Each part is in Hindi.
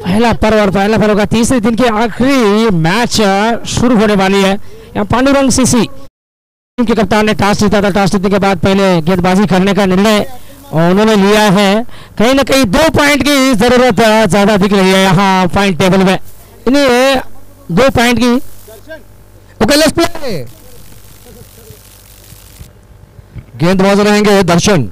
पहला पर्व और पहला पर्व का तीसरे दिन की आखिरी मैच शुरू होने वाली है। यहाँ पांडुरंग सीसी के कप्तान ने टॉस जीता था। टॉस जीतने के बाद पहले गेंदबाजी करने का निर्णय उन्होंने लिया है। कहीं ना कहीं 2 पॉइंट की जरूरत ज्यादा दिख रही है यहाँ पॉइंट टेबल में। इन्हें 2 पॉइंट की। Okay let's play. गेंदबाज रहेंगे दर्शन।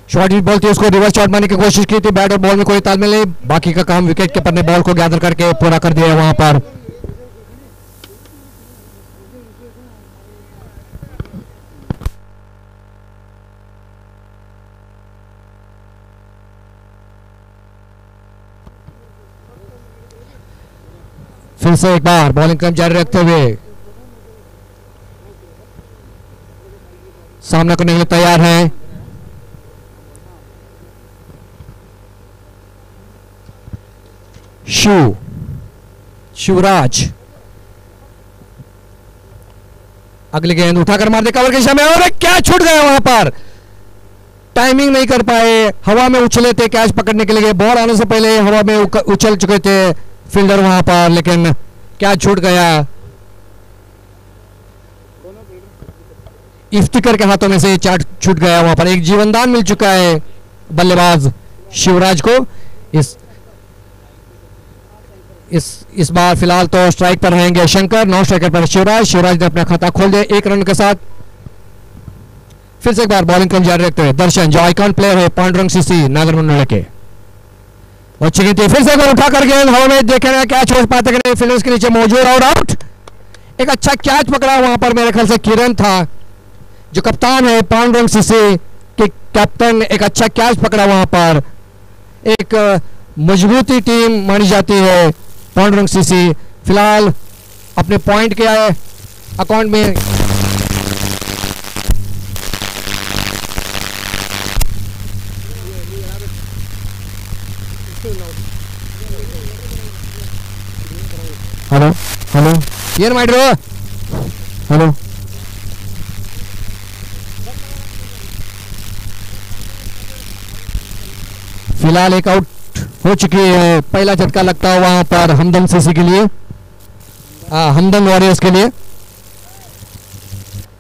शॉर्ट हिट बॉल थी, उसको रिवर्स शॉट मारने की कोशिश की थी। बैट और बॉल में कोई तालमेल नहीं। बाकी का काम विकेट कीपर ने बॉल को गैदर करके पूरा कर दिया वहां पर। फिर से एक बार बॉलिंग क्रम जारी रखते हुए सामना करने के लिए तैयार हैं। शिवराज अगली गेंद उठाकर मार दे कवर के दिशा में और क्या छूट गया वहां पर। टाइमिंग नहीं कर पाए, हवा में उछले थे कैच पकड़ने के लिए। बॉल आने से पहले हवा में उछल चुके थे फील्डर वहां पर, लेकिन क्या छूट गया। इफ्तिकर के हाथों में से चाट छूट गया वहां पर। एक जीवनदान मिल चुका है बल्लेबाज शिवराज को। इस बार फिलहाल तो स्ट्राइक पर रहेंगे शंकर, नॉन स्ट्राइकर पर शिवराज। शिवराज ने अपना खाता खोल दिया 1 रन के साथ। फिर से एक बार बॉलिंग क्रम जारी रखते हुए दर्शन, जो आइकॉन प्लेयर है पांडुरंग सीसी नागरमंडल के। अच्छी गेंद फिर से उठाकर गेंद हवा में देखेंगे क्या छोड़ पाते कि नहीं। फील्डर्स के नीचे मौजूद और आउट। एक अच्छा कैच पकड़ा वहां पर, मेरे ख्याल से किरण था जो कप्तान है पांडुरंग सीसी के कैप्टन। एक अच्छा कैच पकड़ा वहां पर। एक मजबूती टीम मानी जाती है पांडुरंग सीसी। फिलहाल अपने पॉइंट के अकाउंट में हेलो हेलो ये माइड्रो हेलो फिलहाल एक आउट हो चुकी है। पहला झटका लगता है वहां पर हमदन सीसी के लिए, हमदन वॉरियर्स के लिए।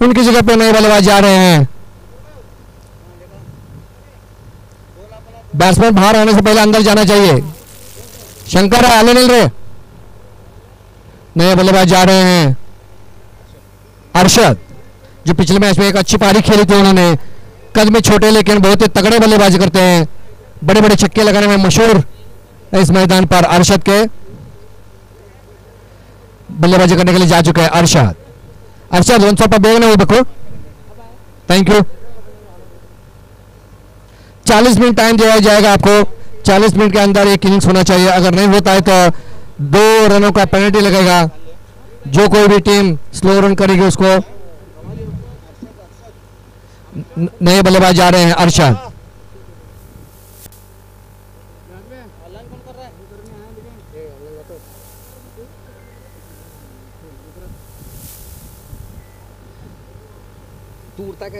उनकी जगह पे नए बल्लेबाज जा रहे हैं। बैट्समैन बाहर आने से पहले अंदर जाना चाहिए। शंकर आले मिल रहे, नए बल्लेबाज जा रहे हैं। अरशद जो पिछले मैच में एक अच्छी पारी खेली थी उन्होंने। कद में छोटे लेकिन बहुत ही तगड़े बल्लेबाजी करते हैं, बड़े बड़े छक्के लगाने में मशहूर इस मैदान पर अरशद के बल्लेबाजी करने के लिए जा चुके हैं अरशद। अरशद वन पर बेगने हुए बको, थैंक यू। 40 मिनट टाइम दिया जाएगा आपको। 40 मिनट के अंदर एक इनिंग्स होना चाहिए। अगर नहीं होता है तो 2 रनों का पेनल्टी लगेगा। जो कोई भी टीम स्लो रन करेगी उसको। नए बल्लेबाज जा रहे हैं अरशद।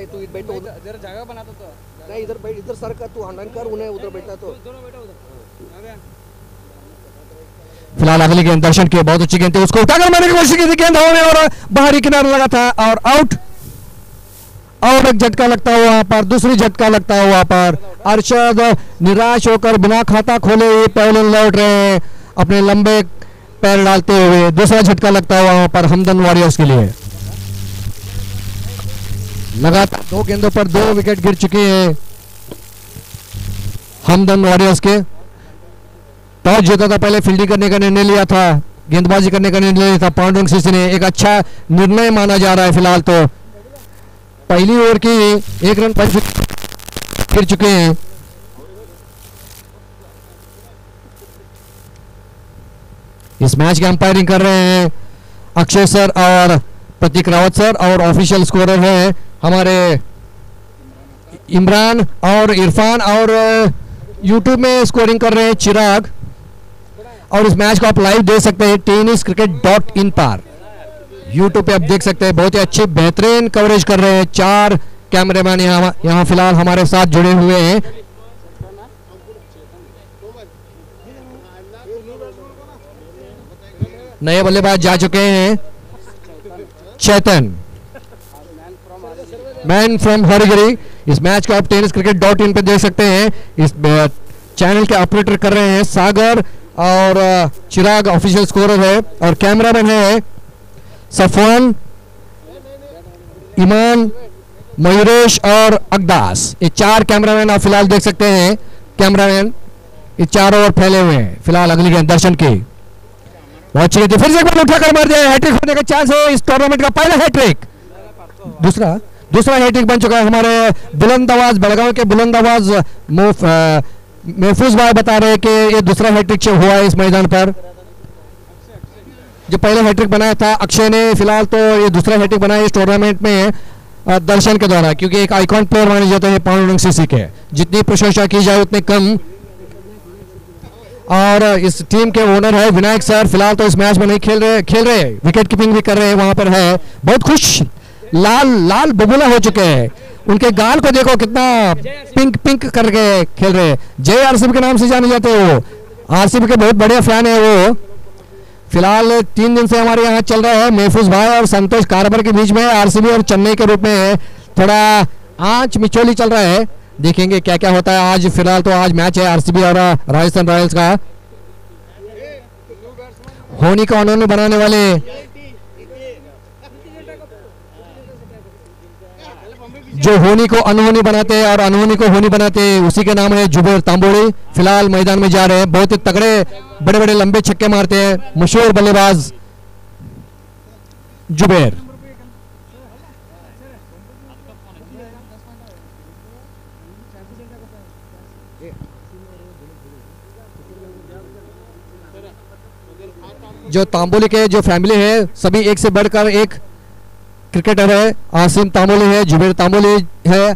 तू बैठो जरा जगह बना तो नहीं, इधर बैठ, इधर सर का तू हंडन कर, उन्हें उधर बैठा तो दोनों बैठो उधर। फिलहाल अगली गेंद दर्शन की बहुत अच्छी गेंद थी, उसको उठाकर मारने की कोशिश की थी। गेंद हवा में और बाहरी किनारे लगा था और आउट। और एक झटका लगता हुआ वहां पर, दूसरी झटका लगता हुआ पर अरशद निराश होकर बिना खाता खोले हुए पहले लौट रहे हैं अपने लंबे पैर डालते हुए। दूसरा झटका लगता हुआ वहां पर हमदन वॉरियर्स के लिए। लगातार 2 गेंदों पर 2 विकेट गिर चुके हैं हमदन वॉरियर्स के। टॉस जीता था, पहले फील्डिंग करने का निर्णय लिया था, गेंदबाजी करने का निर्णय लिया था पांडुरंग सीसी ने। एक अच्छा निर्णय माना जा रहा है। फिलहाल तो पहली ओवर की 1 रन पर गिर चुके हैं। इस मैच की अंपायरिंग कर रहे हैं अक्षय सर और प्रतीक रावत सर, और ऑफिशियल स्कोरर है हमारे इमरान और इरफान, और यूट्यूब में स्कोरिंग कर रहे हैं चिराग। और इस मैच को आप लाइव देख सकते हैं tenniscricket.in पर, यूट्यूब पे आप देख सकते हैं। बहुत ही अच्छे बेहतरीन कवरेज कर रहे हैं। 4 कैमरामैन यहाँ फिलहाल हमारे साथ जुड़े हुए हैं। नए बल्लेबाज जा चुके हैं चेतन, मैन फ्रॉम हरिगिरी। इस मैच को आप tenniscricket.in पे देख सकते हैं। इस चैनल के ऑपरेटर कर रहे हैं सागर और चिराग ऑफिशियल स्कोरर है, और कैमरामैन है सफवान, ईमान, मयूरेश और अकदास। ये 4 कैमरामैन आप फिलहाल देख सकते हैं। कैमरामैन ये चारों ओर फैले हुए हैं। फिलहाल अगली गेंद दर्शन की, बहुत अच्छी गेंद, फिर से एक बार उठाकर मार दिया। हैट्रिक होने का चांस है। इस टूर्नामेंट का पहला हैट्रिक, दूसरा हैट्रिक बन चुका है। हमारे बुलंद आवाज, बेलगांव के बुलंद आवाज महफूज भाई बता रहे हैं कि ये दूसरा हैट्रिक हुआ है इस मैदान पर। जो पहले हैट्रिक बनाया था अक्षय ने, फिलहाल तो ये दूसरा हैट्रिक बनाया इस टूर्नामेंट में दर्शन के द्वारा, क्योंकि एक आइकॉन प्लेयर माने जाते हैं पांडुरंग सीसी के। जितनी प्रशंसा की जाए उतनी कम। और इस टीम के ओनर है विनायक सर। फिलहाल तो इस मैच में नहीं खेल रहे, विकेट कीपिंग भी कर रहे हैं वहां पर है। बहुत खुश, लाल बबूला हो चुके हैं। उनके गाल को देखो कितना पिंक करके खेल रहे हैं। जय आरसीबी के नाम से जाने जाते हैं वो, आरसीबी के बहुत बड़े फैन है वो। फिलहाल 3 दिन से हमारे यहाँ चल रहा है महफूज भाई और संतोष कारबर के बीच में आरसीबी और चेन्नई के रूप में थोड़ा आंच मिचोली चल रहा है। देखेंगे क्या क्या होता है आज। फिलहाल तो आज मैच है आरसीबी और राजस्थान रॉयल्स का। होनी का अनहोनी बनाने वाले जो होनी को अनहोनी बनाते हैं और अनहोनी को होनी बनाते हैं, उसी के नाम है जुबेर तांबोली। फिलहाल मैदान में जा रहे हैं। बहुत ही तगड़े बड़े बड़े लंबे छक्के मारते हैं मशहूर बल्लेबाज जुबेर। जो तांबोली के जो फैमिली है सभी एक से बढ़कर एक क्रिकेटर है। आसिम तांबोली है, जुबेर तांबोली है,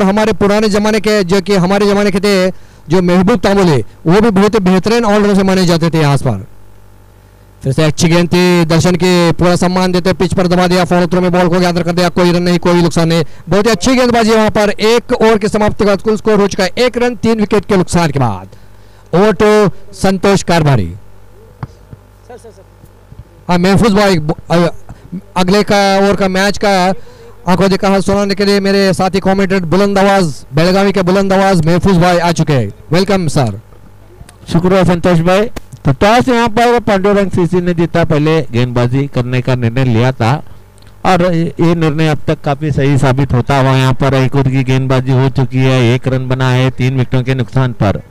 हमारे पुराने जमाने के जो कि हमारे जमाने के थे जो महबूब तांबोली, वो भी बहुत ही बेहतरीन ऑलराउंडर से माने जाते थे। आस पर फिर से अच्छी गेंद थी, दर्शन की पूरा सम्मान देते, पिच पर दबा दिया, फॉलो थ्रो में बॉल को गैदर कर दिया, कोई रन नहीं, कोई नुकसान नहीं। बहुत ही अच्छी गेंदबाजी वहां पर। 1 ओवर की समाप्ति का कुल स्कोर हो चुका है 1 रन 3 विकेट के नुकसान के बाद। ओवर टू संतोष कारभारी। महफूज भाई अगले का ओवर का मैच का आंखों देखा हाल सुनाने के लिए मेरे साथी कमेंटेटर बुलंद आवाज, बेलगावी के बुलंद आवाज महफूज भाई आ चुके हैं। Welcome sir. शुक्रिया संतोष भाई। तो टॉस यहाँ पर पांडुरंग सीसी ने जीता, पहले गेंदबाजी करने का निर्णय लिया था और ये निर्णय अब तक काफी सही साबित होता हुआ यहाँ पर एक ओवर की गेंदबाजी हो चुकी है। 1 रन बना है 3 विकेटों के नुकसान पर।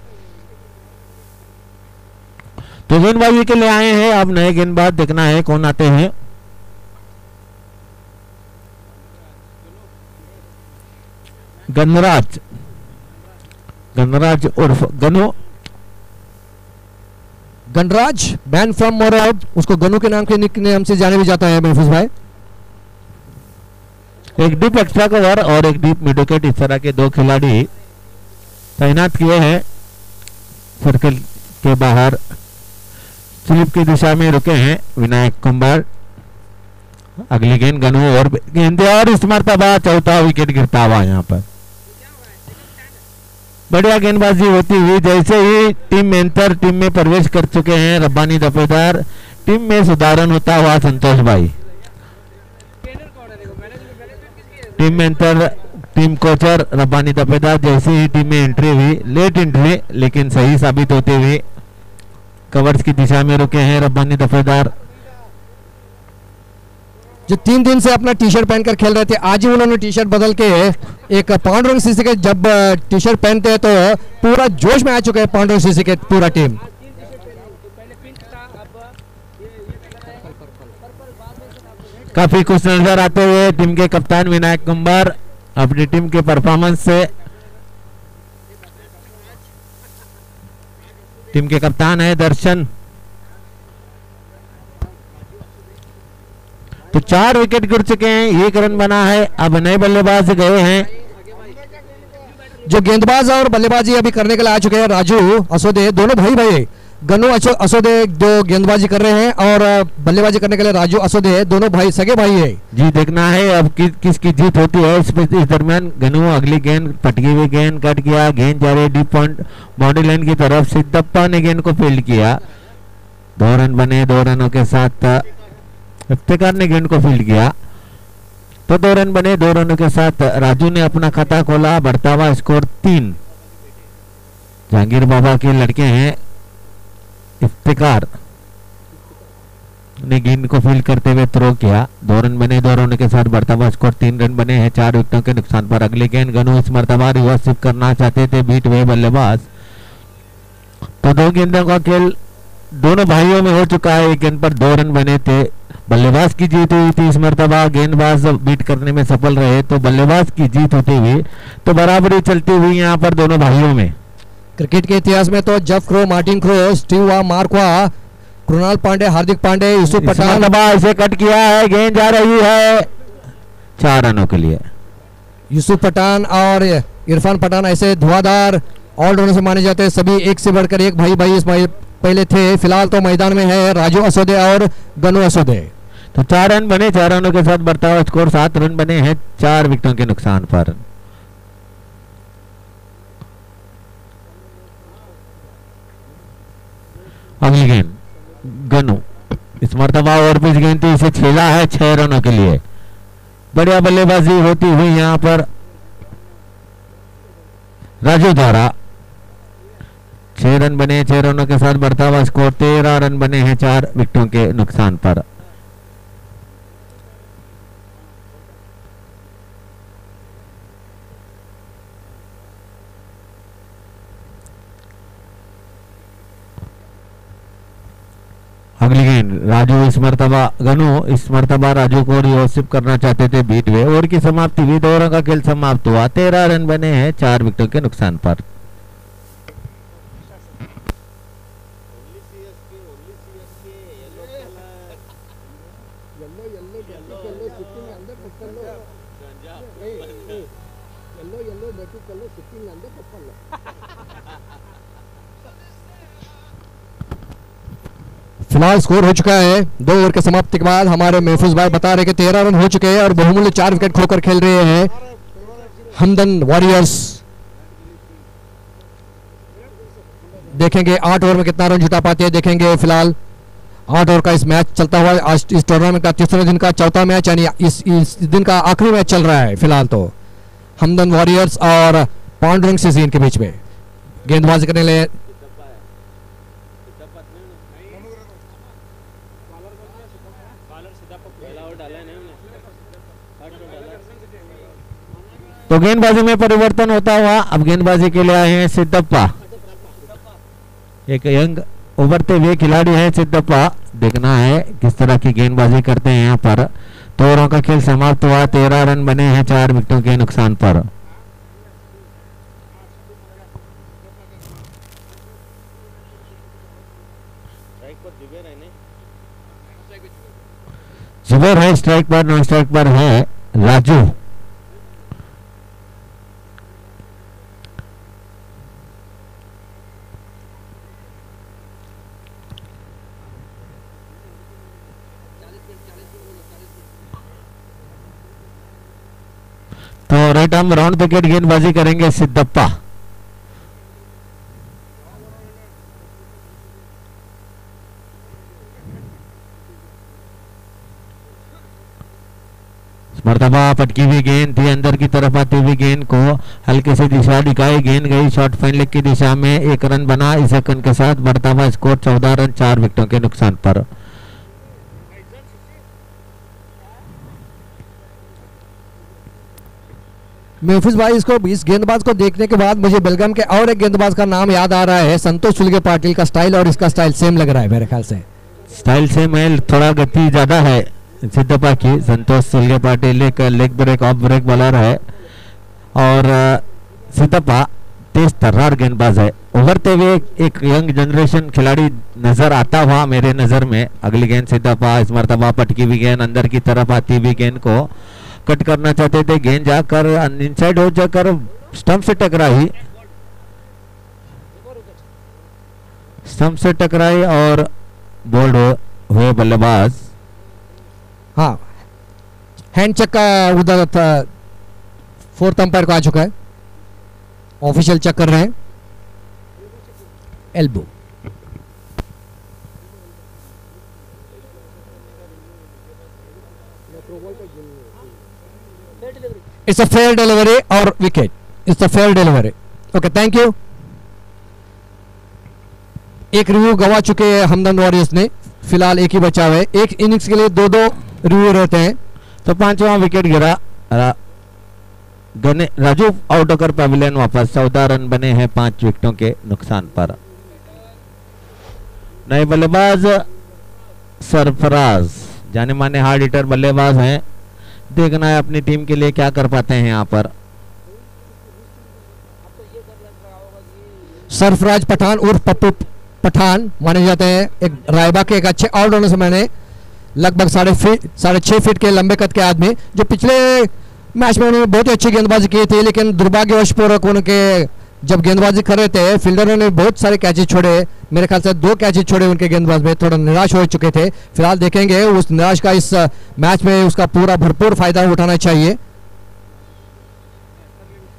तो गेंदबाजी के लिए आए हैं, अब नए गेंदबाज देखना है कौन आते हैं। गणराज उर्फ गनु, गणराज बैन फ्रॉम मोरआउट, उसको गनु के नाम के निकनेम से जाने भी जाता है महफूज भाई। एक डीप एक्स्ट्रा कवर और एक डीप मिड विकेट, इस तरह के 2 खिलाड़ी तैनात किए हैं। सर्कल के बाहर स्लिप की दिशा में रुके हैं विनायक कुंभार। अगली गेंद गनु और गेंद और इस मरतबा चौथा विकेट गिरता हुआ यहाँ पर। बढ़िया गेंदबाजी होती हुई, जैसे ही टीम मेंटर टीम में प्रवेश कर चुके हैं रब्बानी दफेदार, टीम में सुधारण होता हुआ संतोष भाई। टीम मेंटर टीम कोचर रब्बानी दफेदार जैसे ही टीम में एंट्री हुई, लेट एंट्री लेकिन सही साबित होते हुए कवर्स की दिशा में रुके हैं रब्बानी दफेदार। जो 3 दिन से अपना टी शर्ट पहनकर खेल रहे थे, आज ही उन्होंने टी शर्ट बदल के एक पांडुरंग सीसी के, जब टी शर्ट पहनते हैं तो पूरा जोश में आ चुके हैं पांडुरंग सीसी के पूरा टीम। काफी खुश नजर आते हुए टीम के कप्तान विनायक कुंभार अपनी टीम के परफॉर्मेंस से। टीम के कप्तान है दर्शन। तो 4 विकेट गिर चुके हैं, 1 रन बना है। अब नए बल्लेबाज गए हैं। जो गेंदबाज और बल्लेबाजी अभी करने के लिए आ चुके हैं राजू असोदे, दोनों भाई गनु असोदे जो गेंदबाजी कर रहे हैं और बल्लेबाजी करने के लिए राजू असोदे, दोनों भाई सगे भाई है जी। देखना है अब किसकी जीत होती है। इस दरमियान गनु अगली गेंद पटकी हुई गेंद कट किया, गेंद जा रही डीप पॉइंट बाउंड्री लाइन की तरफ। सिद्धप्पा ने गेंद को फील्ड किया, 2 रन बने। 2 रनों के साथ इफ्तिकार ने गेंद को फील्ड किया तो 2 रन बने। 2 रनों के साथ राजू ने अपना खाता खोला, बढ़ता हुआ स्कोर 3। जहांगीर बाबा के लड़के हैं इफ्तिकार ने गेंद को फील्ड करते हुए थ्रो किया, 2 रन बने। 2 रनों के साथ बढ़ता हुआ स्कोर 3 रन बने हैं 4 विकेटों के नुकसान पर। अगली गेंद गनु इस मर्तबा रिवर्स स्विप करना चाहते थे, बीट हुए बल्लेबाज। तो 2 गेंदों का खेल दोनों भाइयों में हो चुका है। एक गेंद पर 2 रन बने थे, बल्लेबाज की जीत हुई थी। इस मर्तबा गेंदबाज बीट करने में सफल रहे तो बल्लेबाज की जीत होती हुई तो बराबरी चलती हुई यहाँ पर दोनों भाइयों में। क्रिकेट के इतिहास में तो Jeff Crowe, Martin Crowe, Steve Mark Waugh, Krunal Pandya, Hardik Pandya, Yusuf Pathan. इसे कट किया है, गेंद जा रही है 4 रनों के लिए। यूसुफ पठान और इरफान पठान ऐसे धुआंधार ऑलराउंडर से माने जाते हैं। सभी एक से बढ़कर एक भाई इस पहले थे। फिलहाल तो मैदान में है राजू असोदे और गनु असोदे। तो 4 रन बने, 4 रनों के साथ बढ़ता हुआ स्कोर 7 रन बने हैं 4 विकेटों के नुकसान पर। अगली गेंद गनु इस मर्तबा और पिच गेंद थी, इसे छेड़ा है 6 रनों के लिए। बढ़िया बल्लेबाजी होती हुई यहाँ पर राजू द्वारा। 6 रन बने, 6 रनों के साथ बढ़ता हुआ स्कोर 13 रन बने हैं 4 विकेटों के नुकसान पर। अगली गेंद राजू इस मर्तबा गनु इस मर्तबा राजू को रिवर्सिव करना चाहते थे, बीट हुए। ओवर की समाप्ति हुई, 2 ओवर का खेल समाप्त हुआ। 13 रन बने हैं 4 विकेटों के नुकसान पर। फिलहाल स्कोर हो चुका है 2 ओवर के समाप्ति के बाद। हमारे महफूज भाई बता रहे कि 13 रन हो चुके हैं और बहुमूल्य 4 विकेट खोकर खेल रहे हैं हमदन वॉरियर्स। देखेंगे 8 ओवर में कितना रन जुटा पाते हैं, देखेंगे। फिलहाल 8 ओवर का इस मैच चलता हुआ आज इस टूर्नामेंट का तीसरे दिन का चौथा मैच, यानी इस दिन का आखिरी मैच चल रहा है फिलहाल। तो हमदन वॉरियर्स और पांडुरंग सीजीन के बीच में गेंदबाजी करने के लिए तो गेंदबाजी में परिवर्तन होता हुआ अब गेंदबाजी के लिए आए हैं सिद्धप्पा। एक यंग उभरते हुए खिलाड़ी है सिद्धप्पा। देखना है किस तरह की गेंदबाजी करते हैं यहाँ पर। 2 ओवरों का खेल समाप्त हुआ, 13 रन बने हैं 4 विकेटों के नुकसान पर। जुबैर है स्ट्राइक पर, नॉन स्ट्राइक पर है राजू। तो राइट आर्म राउंड विकेट गेंदबाजी करेंगे सिद्धप्पा। मर्तबा पटकी हुई गेंद थी, अंदर की तरफ आती हुई गेंद को हल्के से दिशा दिखाई, गेंद गई शॉर्ट फाइन लेग की दिशा में। 1 रन बना इस रन के साथ बढ़ता हुआ स्कोर 14 रन 4 विकेटों के नुकसान पर। महफूज भाई इस गेंदबाज को देखने के बाद मुझे बेलगाम के और एक गेंदबाज का नाम याद आ रहा है, संतोष सुलगे पाटिल का स्टाइल और इसका स्टाइल सेम लग रहा है मेरे ख्याल से। स्टाइल सेम है, थोड़ा गति ज्यादा है सिद्धप्पा की। संतोष सुलगे पाटिल एक leg break off break bowler है और सिद्धप्पा तेज तर्रार गेंदबाज है। उभरते हुए एक यंग जनरेशन खिलाड़ी नजर आता हुआ मेरे नजर में। अगली गेंद सिद्धप्पा इस मर्तबा पटकी हुई गेंद अंदर की तरफ आती हुई गेंद को कट करना चाहते थे, गेंद जाकर इनसाइड हो जाकर स्टंप से टकराई स्टंप से टकराई और बोल्ड हुए बल्लेबाज। हाँ, हैंड चेक का उधर था, फोर्थ अंपायर को आ चुका है, ऑफिशियल चेक कर रहे हैं। Elbow it's a fair delivery और wicket. It's a fair delivery. Okay, thank you. एक रिव्यू गवा चुके हैं हमदर्द वॉरियर्स ने, फिलहाल एक ही बचा हुआ है। एक इनिंग्स के लिए दो दो रिव्यू रहते हैं। तो 5वां विकेट गिरा। राजू आउट होकर पवेलियन वापस। 14 रन बने हैं 5 विकेटों के नुकसान पर। नए बल्लेबाज सरफराज, जाने माने हार्ड हिटर बल्लेबाज हैं। देखना है अपनी टीम के लिए क्या कर पाते हैं यहाँ पर। सरफराज पठान उर्फ पप्पू पठान माने जाते हैं, एक रायबा के एक अच्छे ऑलराउंडर से, मैंने लगभग 6.5 फीट के लंबे कद के आदमी, जो पिछले मैच में उन्होंने बहुत ही अच्छी गेंदबाजी की थी, लेकिन दुर्भाग्यवश पूर्वक उनके जब गेंदबाजी कर रहे थे फील्डरों ने बहुत सारे कैचेज छोड़े। मेरे ख्याल से 2 कैचेज छोड़े उनके गेंदबाज में, थोड़ा निराश हो चुके थे। फिलहाल देखेंगे उस निराश का इस मैच में उसका पूरा भरपूर फायदा उठाना चाहिए।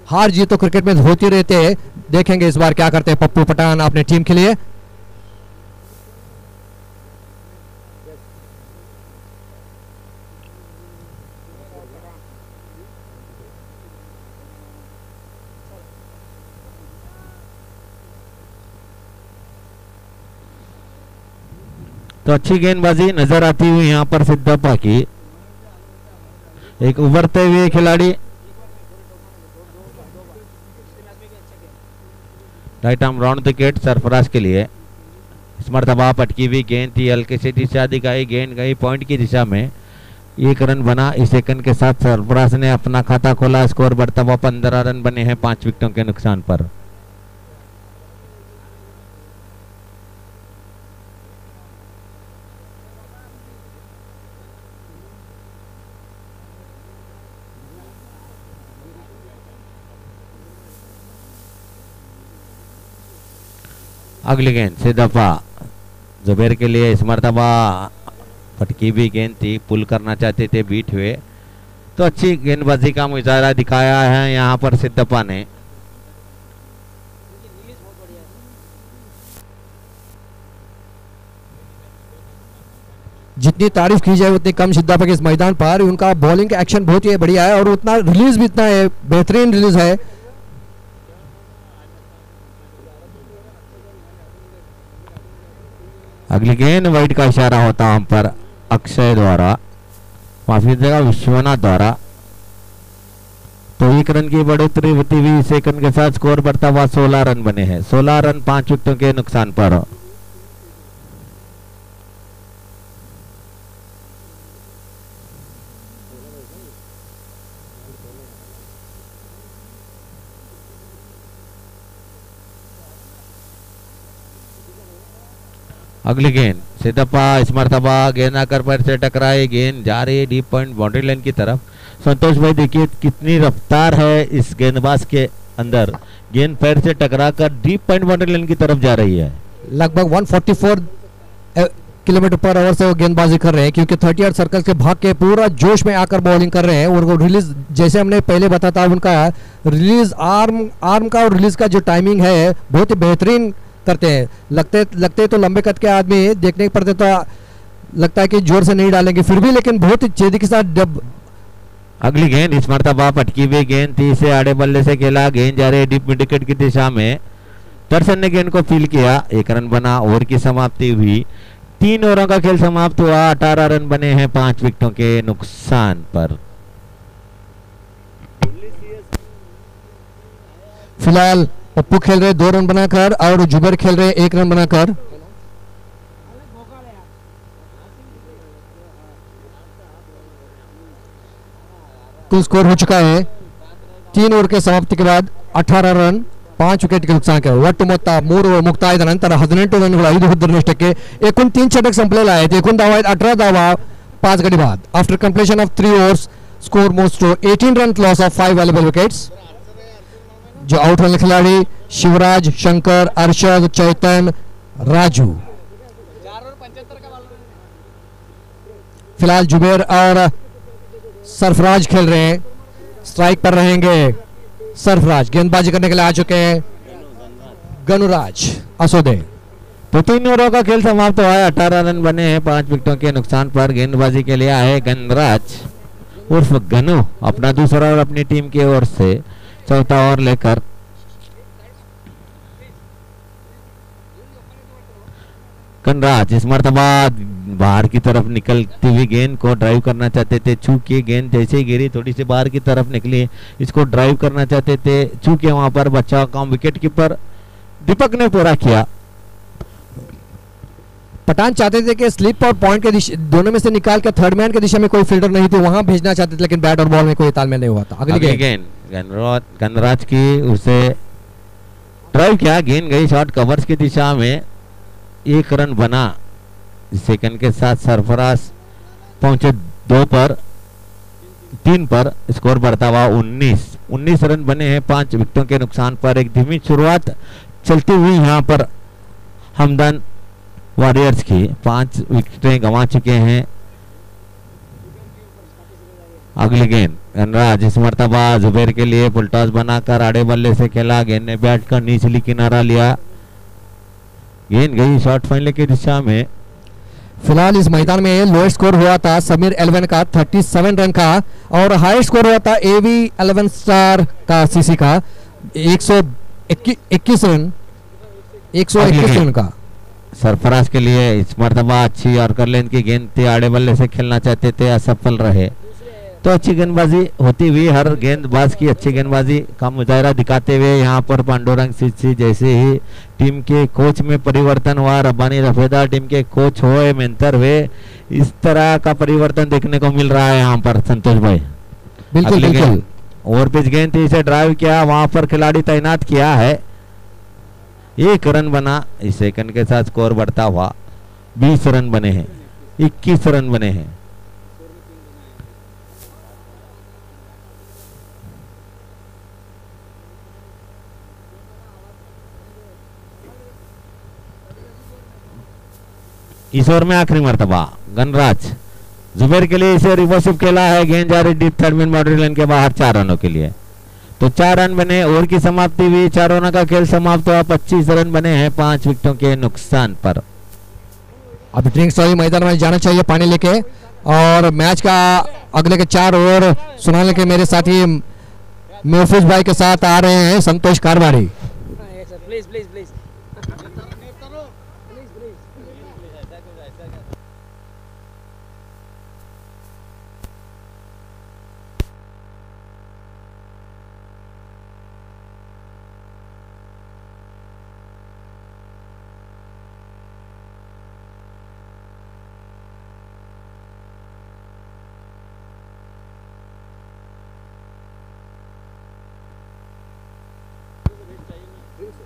हार जीत तो क्रिकेट में होती रहते हैं, देखेंगे इस बार क्या करते हैं पप्पू पठान अपने टीम के लिए। तो अच्छी गेंदबाजी नजर आती हुई यहाँ पर सिद्धप्पा की। एक उभरते हुए खिलाड़ी, right arm round the gate Sarfaraz के लिए। इस मरतबा पटकी हुई गेंद थी, हल्के से दिशा दिखाई, गेंद गई पॉइंट की दिशा में। 1 रन बना। इस सेकंड के साथ सरफराज ने अपना खाता खोला। स्कोर बढ़ता हुआ 15 रन बने हैं 5 विकेटों के नुकसान पर। अगली गेंद सिद्धप्पा जुबैर के लिए। इस मरतबा फटकी हुई गेंद थी, पुल करना चाहते थे, बीट हुए। तो अच्छी गेंदबाजी का मुजाहरा दिखाया है यहाँ पर सिद्धप्पा ने। जितनी तारीफ की जाए उतनी कम सिद्धप्पा के इस मैदान पर। उनका बॉलिंग का एक्शन बहुत ही बढ़िया है और उतना रिलीज भी इतना है, बेहतरीन रिलीज है। अगली गेंद वाइड का इशारा होता हम पर अक्षय द्वारा, माफी देगा विश्वनाथ द्वारा। तो 1 रन की बढ़ोतरी होती हुई सेकंड के साथ स्कोर बढ़ता हुआ 16 रन बने हैं। 16 रन 5 विकेटों के नुकसान पर। अगली गेंद सिद्धप्पा, इस मरतबा गेंद आकर पैर से टकराई, गेंद जा रही है डीप पॉइंट बाउंड्री लाइन की तरफ। संतोष भाई देखिए कितनी रफ्तार है इस गेंदबाज के अंदर, गेंद पैर से टकराकर डीप पॉइंट बाउंड्री लाइन की तरफ जा रही है। लगभग 144 किलोमीटर पर आवर से वो गेंदबाजी कर रहे हैं, क्योंकि 38 सर्कल के भाग के पूरा जोश में आकर बॉलिंग कर रहे हैं। और वो रिलीज, जैसे हमने पहले बताया था, उनका रिलीज आर्म का और रिलीज का जो टाइमिंग है बहुत ही बेहतरीन करते हैं। लगते तो लंबे कद के आदमी देखने पड़ते तो लगता है कि जोर से नहीं डालेंगे, फिर भी लेकिन बहुत ही तेजी के साथ जब। अगली गेंद इस मरतबा पटकी हुई गेंद थी, इसे आड़े बल्ले से खेला, गेंद जा रही डीप मिड विकेट की दिशा में। दर्शन ने गेंद को फील किया, 1 रन बना। ओवर की समाप्ति हुई, 3 ओवरों का खेल समाप्त हुआ। 18 रन बने हैं 5 विकेटों के नुकसान पर। फिलहाल पप्पू खेल रहे 2 रन बनाकर और जुबैर खेल रहे 1 रन बनाकर। कुल स्कोर हो चुका है 3 ओवर के समाप्ति के बाद 18 रन 5 ವಿಕೆಟ್ ಗೆ ನುಕ್ಸಾನಕ್ಕೆ ಒಟ್ಟು ಮೊತ್ತ 3 ಓವರ್ ಮುಕ್ತಾಯದ ನಂತರ 18 ರನ್ಗಳು 5 ಉದ್ದರಷ್ಟಕ್ಕೆ एकूण 3 षटक संपलेला आहे. एकूण धावा आहेत 18 धावा 5 गडी बाद. After completion of 3 overs score moves to 18 run loss of 5 available wickets. जो आउट होने खिलाड़ी शिवराज, शंकर, अरशद, चैतन, राजू। फिलहाल जुबेर और सरफराज खेल रहे हैं, स्ट्राइक पर रहेंगे सरफराज। गेंदबाजी करने के लिए आ चुके हैं गनुराज असोदे। तो 3 ओवरों का खेल समाप्त हुआ है, 18 रन बने हैं 5 विकेटों के नुकसान पर। गेंदबाजी के लिए आए गनराज उर्फ गनु, अपना दूसरा और अपनी टीम की ओर से चौथा ओवर लेकर। गनराज इस मर्तबा बाहर की तरफ निकलती हुई गेंद को ड्राइव करना चाहते थे, चूंकि गेंद जैसे ही गिरी थोड़ी सी बाहर की तरफ निकली, इसको ड्राइव करना चाहते थे, चूंकि वहां पर बचाव काम विकेट कीपर दीपक ने पूरा किया। पठान चाहते थे कि स्लिप और पॉइंट के दोनों में से निकाल कर थर्ड मैन की दिशा में कोई फील्डर नहीं थे, वहां भेजना चाहते थे, लेकिन बैट और बॉल में कोई तालमेल नहीं हुआ था। अगली गेंद गनराज की, उसे ड्राइव किया, गेंद गई शॉर्ट कवर्स की दिशा में, 1 रन बना। सेकंड के साथ सरफराज पहुंचे 3 पर, स्कोर बढ़ता हुआ 19 रन बने हैं 5 विकेटों के नुकसान पर। एक धीमी शुरुआत चलती हुई यहां पर हमदन वॉरियर्स की, 5 विकेटें गंवा चुके हैं। अगली गेंद गनराज इस मर्तबा जुबेर के लिए फुल टॉस बनाकर आड़े बल्ले से खेला, गेंद ने बैट का निचली किनारा लिया, गेंद गई शॉर्ट फाइनल की दिशा में। फिलहाल इस मैदान में लोएस्ट स्कोर हुआ था समीर 11 का 37 रन का, और हाईएस्ट स्कोर हुआ था एवी 11 स्टार का सीसी का 121 रन का। सरफराज के लिए इस मर्तबा अच्छी यॉर्कर लेंथ की गेंद थी, आड़े बल्ले से खेलना चाहते थे, असफल रहे। तो अच्छी गेंदबाजी होती हुई, हर गेंदबाज की अच्छी गेंदबाजी का मुजाहरा दिखाते हुए यहाँ पर पांडुरंग सिंह जैसे ही टीम के कोच में परिवर्तन हुआ, रब्बानी रफेदा टीम के कोच हुए, मेंटर हुए, इस तरह का परिवर्तन देखने को मिल रहा है यहाँ पर संतोष भाई। बिल्कुल बिल्कुल। ओवर पिच गेंद थी, इसे ड्राइव किया, वहां पर खिलाड़ी तैनात किया है, 1 रन बना। इस सेकंड के साथ स्कोर बढ़ता हुआ 20 रन बने हैं, 21 रन बने हैं। इस ओवर में आखिरी मर्तबा गनराज जुबेर के लिए इसे रिवर्सिव खेला है, गेंद जा रही deep third man boundary line के बाहर 4 रनों के लिए। तो 4 रन बने, ओवर की समाप्ति हुई, 4 रनों का खेल समाप्त हुआ, 25 रन बने हैं 5 विकेटों के नुकसान पर। अब ड्रिंक्स वाली मैदान में जाना चाहिए पानी लेके, और मैच का अगले के 4 ओवर सुनाने के मेरे साथी महफूज भाई के साथ आ रहे हैं Santosh Karwari. Please please please.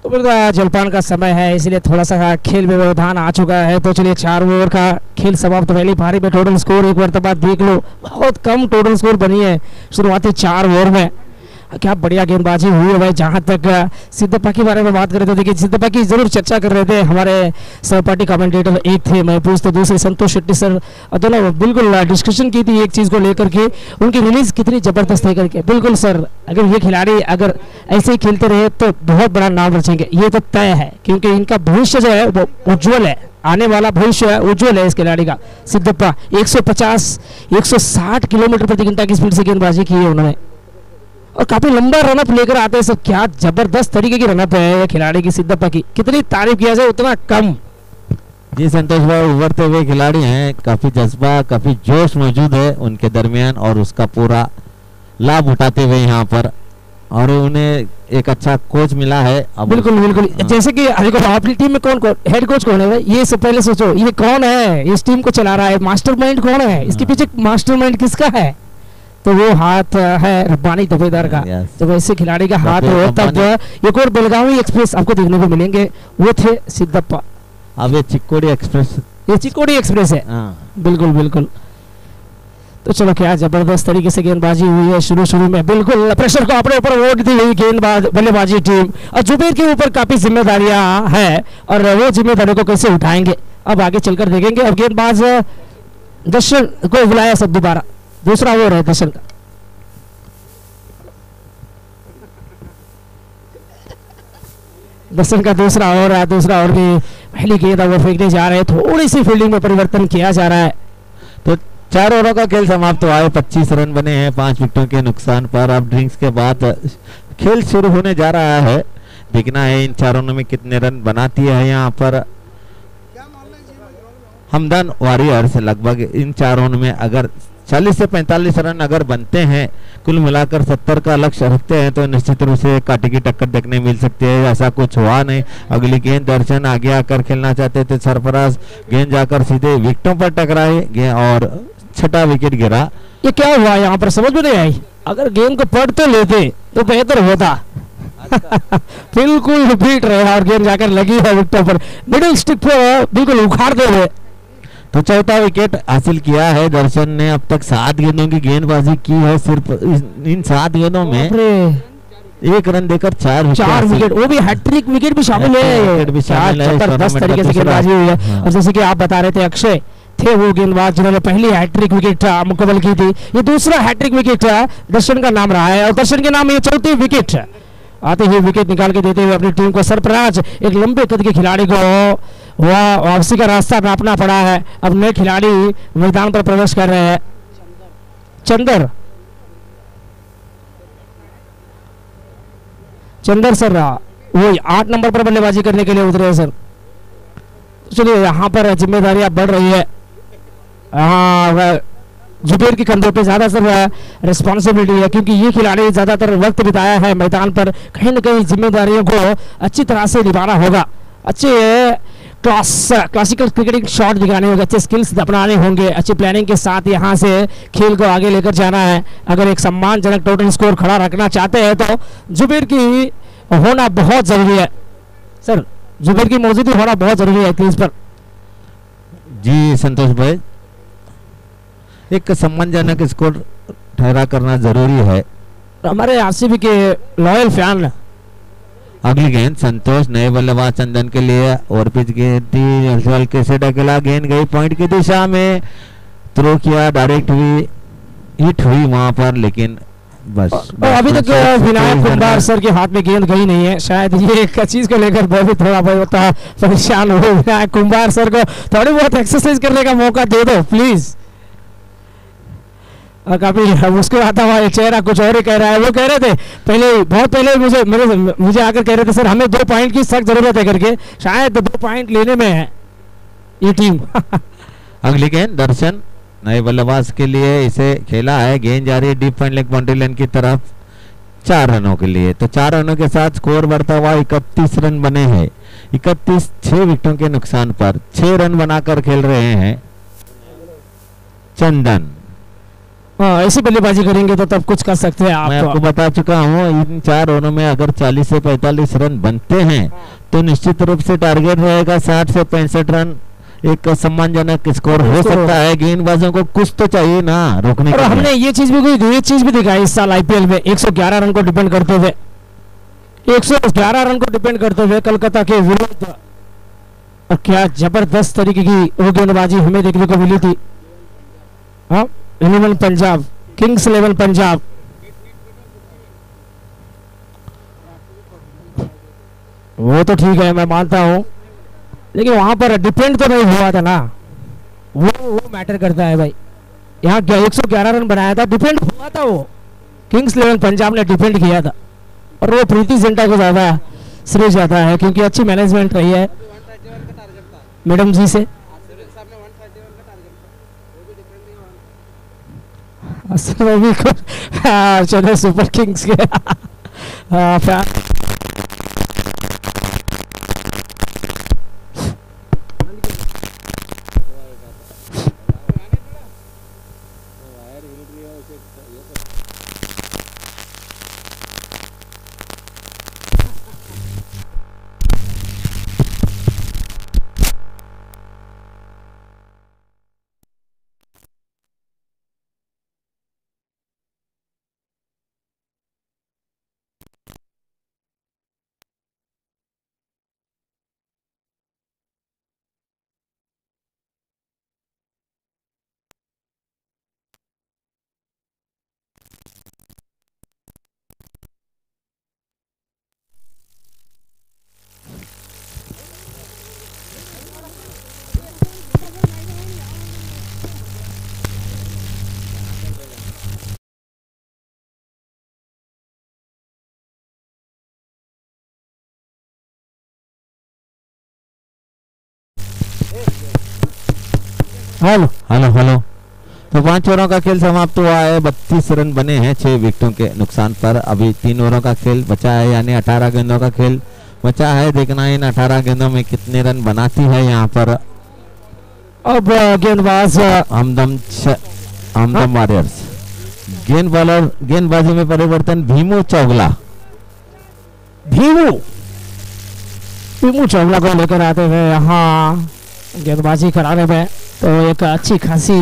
तो फिर जलपान का समय है, इसलिए थोड़ा सा खेल में व्यवधान आ चुका है। तो चलिए 4 ओवर का खेल समाप्त। पहली पारी में टोटल स्कोर एक मरतबा देख लो, बहुत कम टोटल स्कोर बनी है शुरुआती 4 ओवर में। क्या बढ़िया गेंदबाजी हुई है भाई। जहां तक सिद्धप्पा के बारे में बात कर रहे थे, देखिए सिद्धप्पा की जरूर चर्चा कर रहे थे हमारे सहपाठी कमेंटेटर, एक थे महफूज तो दूसरे संतोष शेट्टी सर, दोनों बिल्कुल डिस्कशन की थी एक चीज़ को लेकर के, उनकी रिलीज कितनी जबरदस्त है करके। बिल्कुल सर, अगर ये खिलाड़ी अगर ऐसे ही खेलते रहे तो बहुत बड़ा नाम रचेंगे, ये तो तय है, क्योंकि इनका भविष्य जो है वो उज्ज्वल है, आने वाला भविष्य उज्ज्वल है इस खिलाड़ी का। सिद्धप्पा 150-160 किलोमीटर प्रति घंटा की स्पीड से गेंदबाजी की है उन्होंने, और काफी लंबा रनअप लेकर आते हैं सब। क्या जबरदस्त तरीके की रनअप है ये खिलाड़ी की, सिद्धप्पा की कितनी तारीफ किया जाए उतना कम। जी संतोष भाई, उभरते हुए खिलाड़ी हैं, काफी जज्बा काफी जोश मौजूद है उनके दरमियान, और उसका पूरा लाभ उठाते हुए यहाँ पर, और उन्हें एक अच्छा कोच मिला है। बिल्कुल बिल्कुल। जैसे कि अपनी टीम में कौन कौन हेड कोच कौन है भाई, ये सब पहले सोचो, ये कौन है इस टीम को चला रहा है, मास्टरमाइंड कौन है इसके पीछे, मास्टरमाइंड किसका है, तो वो हाथ है रब्बानी दफेदार का। जब ऐसे खिलाड़ी का हाथ हो तब एक और बेलगावी एक्सप्रेस आपको देखने को मिलेंगे, वो थे सिद्धप्पा। अब ये चिक्कोडी एक्सप्रेस, ये चिक्कोडी एक्सप्रेस है। बिल्कुल बिल्कुल। तो चलो क्या जबरदस्त तरीके से गेंदबाजी हुई है शुरू में, बिल्कुल प्रेशर को अपने ऊपर वोट दी हुई गेंदबाज बल्लेबाजी टीम, और जुबेर के ऊपर काफी जिम्मेदारियां हैं और वो जिम्मेदारियों को कैसे उठाएंगे अब आगे चलकर देखेंगे। अब गेंदबाज दर्शन को बुलाया सब दोबारा, दूसरा ओवर है दर्शन का। दर्शन का दूसरा ओवर है, दूसरा ओवर की पहली गेंद वो फेंकने जा रहे हैं, थोड़ी सी फील्डिंग में परिवर्तन किया जा रहा है। तो 4 ओवरों का खेल समाप्त हुआ है, 25 रन बने हैं 5 विकेटों के नुकसान पर। अब ड्रिंक्स के बाद खेल शुरू होने जा रहा है, देखना है इन 4 ओवरों में कितने रन बनाती है यहाँ पर हमदन वॉरियर्स। लगभग इन 4 ओवरों में अगर 40 से 45 रन अगर बनते हैं, कुल मिलाकर 70 का लक्ष्य रखते हैं, तो निश्चित रूप से कांटे की टक्कर देखने मिल सकती है। ऐसा कुछ हुआ नहीं। अगली गेंद दर्शन आगे आकर खेलना चाहते थे, सरफराज गेंद जाकर सीधे विकेटों पर टकराई और 6ठा विकेट गिरा। ये क्या हुआ यहाँ पर समझ में नहीं आई, अगर गेंद को पढ़ तो लेते तो बेहतर होता। बिल्कुल बीट रहे और गेंद जाकर लगी है विकेटों पर, मिडिल स्टिक पर बिल्कुल उखाड़ दे रहे। तो 4था विकेट हासिल किया है दर्शन ने। अब तक 7 गेंदों की गेंदबाजी की है, सिर्फ इन 7 गेंदों में 1 रन देकर 4 विकेट, वो भी हैट्रिक विकेट भी शामिल है। 10 तरीके से गेंदबाजी हुई है। और जैसे कि आप बता रहे थे, अक्षय थे वो गेंदबाज जिन्होंने पहली हैट्रिक विकेट मुकम्मल की थी, ये दूसरा हैट्रिक विकेट दर्शन का नाम रहा है और दर्शन के नाम ये 4थी विकेट आते ही विकेट निकाल के देते हुए अपनी टीम को सरफराज एक लंबे कद के खिलाड़ी को वापसी का रास्ता नापना पड़ा है। अब नए खिलाड़ी मैदान पर प्रवेश कर रहे हैं। चंदर सर वो 8 नंबर पर बल्लेबाजी करने के लिए उतरे हैं सर। चलिए यहाँ पर जिम्मेदारियां बढ़ रही है, जुबेर के कंधों पे ज्यादा सर रिस्पॉन्सिबिलिटी है, क्योंकि ये खिलाड़ी ज्यादातर वक्त बिताया है मैदान पर, कहीं ना कहीं जिम्मेदारियों को अच्छी तरह से निभाना होगा, अच्छे क्लासिकल क्रिकेटिंग शॉट दिखाने होंगे, अच्छे स्किल्स अपनाने होंगे, अच्छी प्लानिंग के साथ यहाँ से खेल को आगे लेकर जाना है। अगर एक सम्मानजनक टोटल स्कोर खड़ा रखना चाहते हैं तो जुबेर की होना बहुत जरूरी है सर, जुबेर की मौजूदगी होना बहुत जरूरी है क्रीज पर। जी संतोष भाई, एक सम्मानजनक स्कोर ठहरा करना जरूरी है। हमारे आरसीबी के लॉयल फैन। अगली गेंद संतोष नए बल्लेबाज चंदन के लिए, और पिच गेंद कैसे डकेला, गेंद गई पॉइंट की दिशा में, थ्रो किया, डायरेक्ट हुई, हिट हुई वहां पर, लेकिन बस अभी तक विनायक कुंभार सर के हाथ में गेंद गई नहीं है। शायद ये एक चीज को लेकर वो भी थोड़ा बहुत परेशान हो। विनायक कुंभार सर को थोड़ी बहुत एक्सरसाइज करने का मौका दे दो प्लीज। काफी मुश्किल आता हुआ चेहरा कुछ और ही कह रहा है। वो कह रहे थे पहले, बहुत पहले मुझे आकर कह रहे थे सर हमें 2 पॉइंट की सख्त जरूरत है करके, शायद 2 पॉइंट लेने में है ये टीम। अगली गेंद दर्शन नए बल्लेबाज के लिए इसे खेला है, गेंद जा रही है डीप लेग बाउंड्री लाइन की तरफ 4 रनों के लिए। तो 4 रनों के साथ स्कोर बढ़ता हुआ 31 रन बने हैं। 31 6 विकेटों के नुकसान पर 6 रन बनाकर खेल रहे हैं चंदन। ऐसी बल्लेबाजी करेंगे तो तब कुछ कर सकते हैं आप। मैं आपको बता चुका हूँ, इन 4 ओवरों में अगर 40 से 45 रन बनते हैं तो निश्चित रूप से टारगेट रहेगा 60 से 65 रन। एक सम्मानजनक स्कोर हो सकता है। गेंदबाजों को कुछ तो चाहिए ना रोकने के लिए। हमने ये चीज भी दिखाई इस साल आईपीएल में, 111 रन को डिपेंड करते हुए, 111 रन को डिपेंड करते हुए कलकत्ता के विरुद्ध, और क्या जबरदस्त तरीके की वो गेंदबाजी हमें देखने को मिली थी। हाँ, 11 पंजाब, किंग्स 11 पंजाब। वो तो ठीक है, मैं मानता हूं, लेकिन वहां पर डिपेंड तो नहीं हुआ था ना, वो मैटर करता है भाई। यहाँ 111 रन बनाया था, डिपेंड हुआ था, वो किंग्स 11 पंजाब ने डिपेंड किया था, और वो प्रीति जिंटा को ज्यादा श्रेय जाता है क्योंकि अच्छी मैनेजमेंट रही है मैडम जी से। चलो सुपर किंग्स के हेलो हेलो हेलो। तो 5 ओवरों का खेल समाप्त हुआ है, 32 रन बने हैं 6 विकेटों के नुकसान पर। अभी 3 ओवरों का खेल बचा है, यानी 18 गेंदों का खेल बचा है। देखना इन 18 गेंदों में कितने रन बनाती है यहाँ पर अब गेंदबाज हमदम वॉरियर्स। गेंदबाजी में परिवर्तन, भीमू चौगला। भीमू भीमू चौगला को लेकर आते हुए यहाँ गेंदबाजी कराने में तो एक अच्छी खासी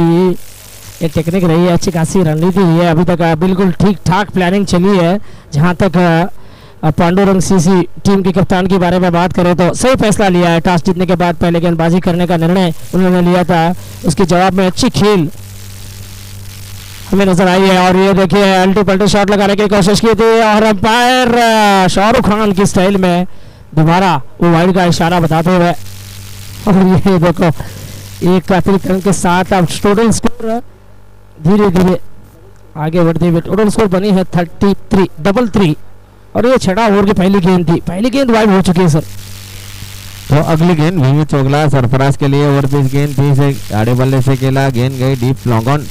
एक टेक्निक रही है, अच्छी खासी रणनीति रही है। अभी तक बिल्कुल ठीक ठाक प्लानिंग चली है। जहाँ तक पांडुरंग सीसी टीम के कप्तान के बारे में बात करें तो सही फैसला लिया है। टॉस जीतने के बाद पहले गेंदबाजी करने का निर्णय उन्होंने लिया था, उसके जवाब में अच्छी खेल हमें नजर आई है। और ये देखिए अल्टू पल्टू शॉट लगाने की कोशिश की थी और अंपायर शाहरुख खान की स्टाइल में दोबारा वो वाइड का इशारा बताते हुए, और ये देखो एक अतिरिक्त रन के साथ अब टोटल स्कोर धीरे धीरे आगे बढ़ते हुए टोटल स्कोर बनी है 33 डबल 3। और ये छठा ओवर की पहली गेंद थी, पहली गेंद वाइड हो चुकी है सर। तो अगली गेंद भीमू चौगला सरफराज के लिए ओवर पिच गेंद थी, से आड़े बल्ले से खेला, गेंद गई deep long on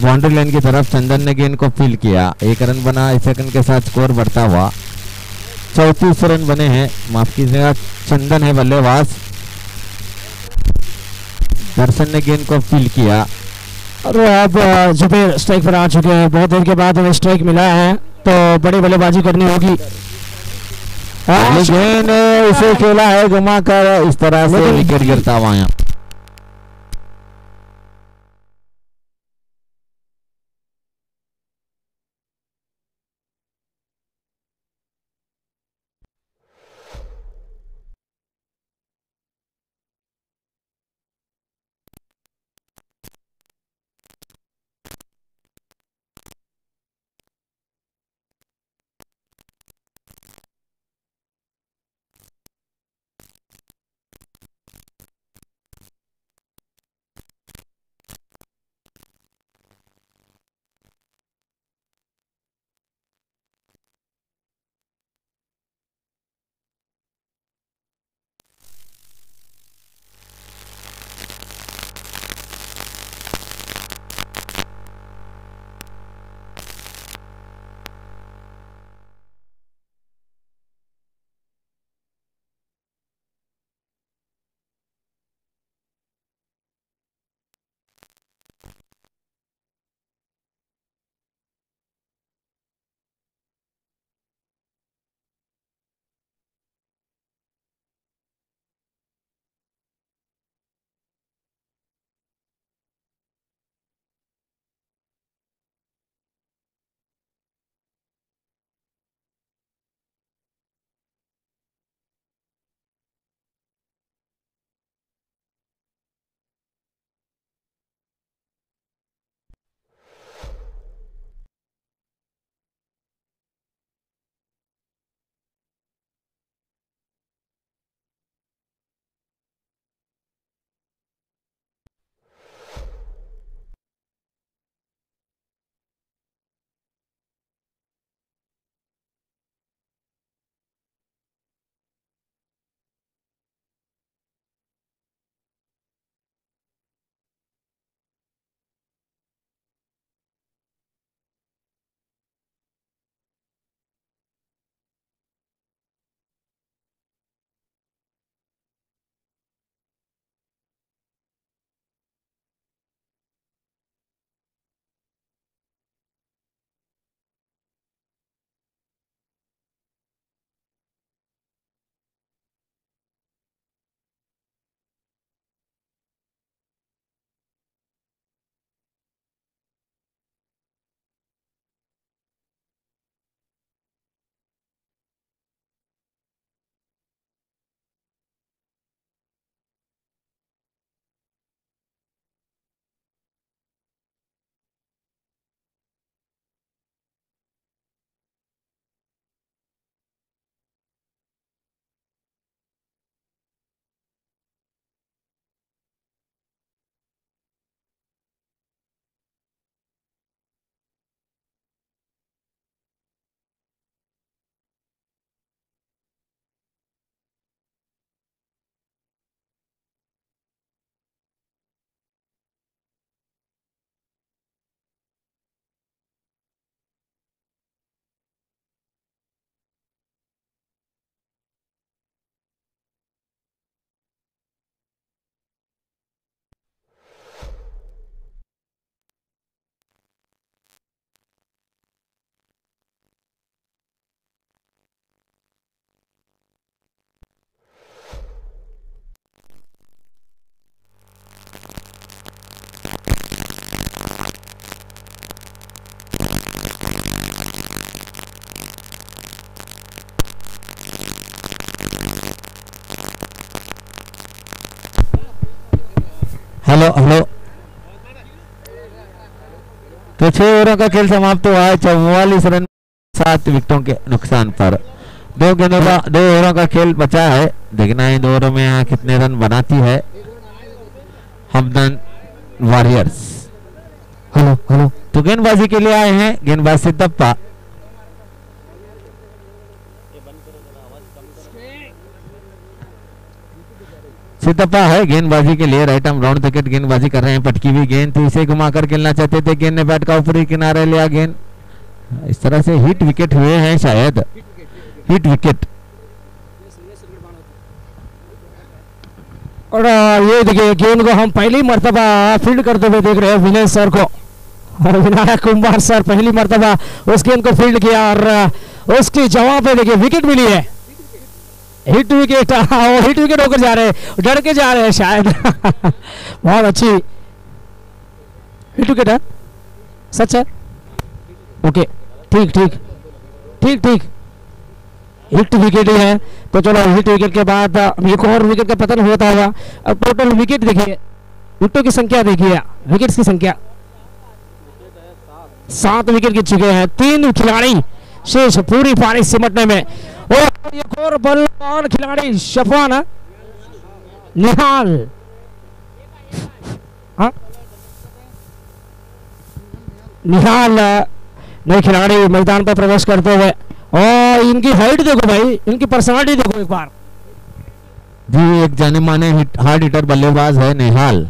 boundary line की तरफ। चंदन ने गेंद को फील किया, 1 रन बना। इस सेकंड के साथ स्कोर बढ़ता हुआ 34 रन बने हैं। माफ कीजिएगा, चंदन है बल्लेबाज, दर्शन ने गेंद को फील किया। और अब जुबेर स्ट्राइक पर आ चुके हैं। बहुत देर के बाद हमें स्ट्राइक मिला है तो बड़ी बल्लेबाजी करनी होगी। गेंद इसे खेला है घुमा कर, इस तरह से विकेट गिरता हुआ यहाँ। Hello hello. तो 6 ओवरों का खेल समाप्त हुआ है 44 रन 7 विकेटों के नुकसान पर। 2 ओवरों का खेल बचा है। देखना है 2 ओवरों में यहाँ कितने रन बनाती है हमदन वॉरियर्स। Hello hello. तो गेंदबाजी के लिए आए हैं गेंदबाज सिद्धप्पा। सिद्धप्पा है गेंदबाजी के लिए। राइट आर्म राउंड विकेट गेंदबाजी कर रहे हैं। पटकी हुई गेंद थी, इसे घुमाकर खेलना चाहते थे। गेंद ने बैट का ऊपरी किनारे लिया। गेंद इस तरह से हिट विकेट हुए हैं, शायद हिट विकेट। और ये देखिए गेंद को हम पहली मर्तबा फील्ड करते हुए देख रहे हैं विनय सर को। और विनायक कुमार सर पहली मर्तबा उस गेंद को फील्ड किया और उसकी जवाब पे देखिए विकेट मिली है। हिट विकेट, और हिट विकेट होकर जा रहे हैं, डर के जा रहे हैं शायद। बहुत अच्छी हिट विकेट है, सच है। ओके ठीक ठीक ठीक ठीक, हिट विकेट ही है। तो चलो हिट विकेट के बाद एक और विकेट का पतन होता होगा। अब टोटल विकेट देखिए, विकेटों की संख्या देखिए, विकेट्स की संख्या 7 विकेट गिर चुके हैं। 3 खिलाड़ी शेष पूरी पारी सिमटने में। और एक और बल्लेबाज खिलाड़ी शफान निहाल, हाँ निहाल नए खिलाड़ी मैदान पर प्रवेश करते हुए। और इनकी हाइट देखो भाई, इनकी पर्सनालिटी देखो एक बार जी। एक जाने माने हार्ड हिटर बल्लेबाज है निहाल।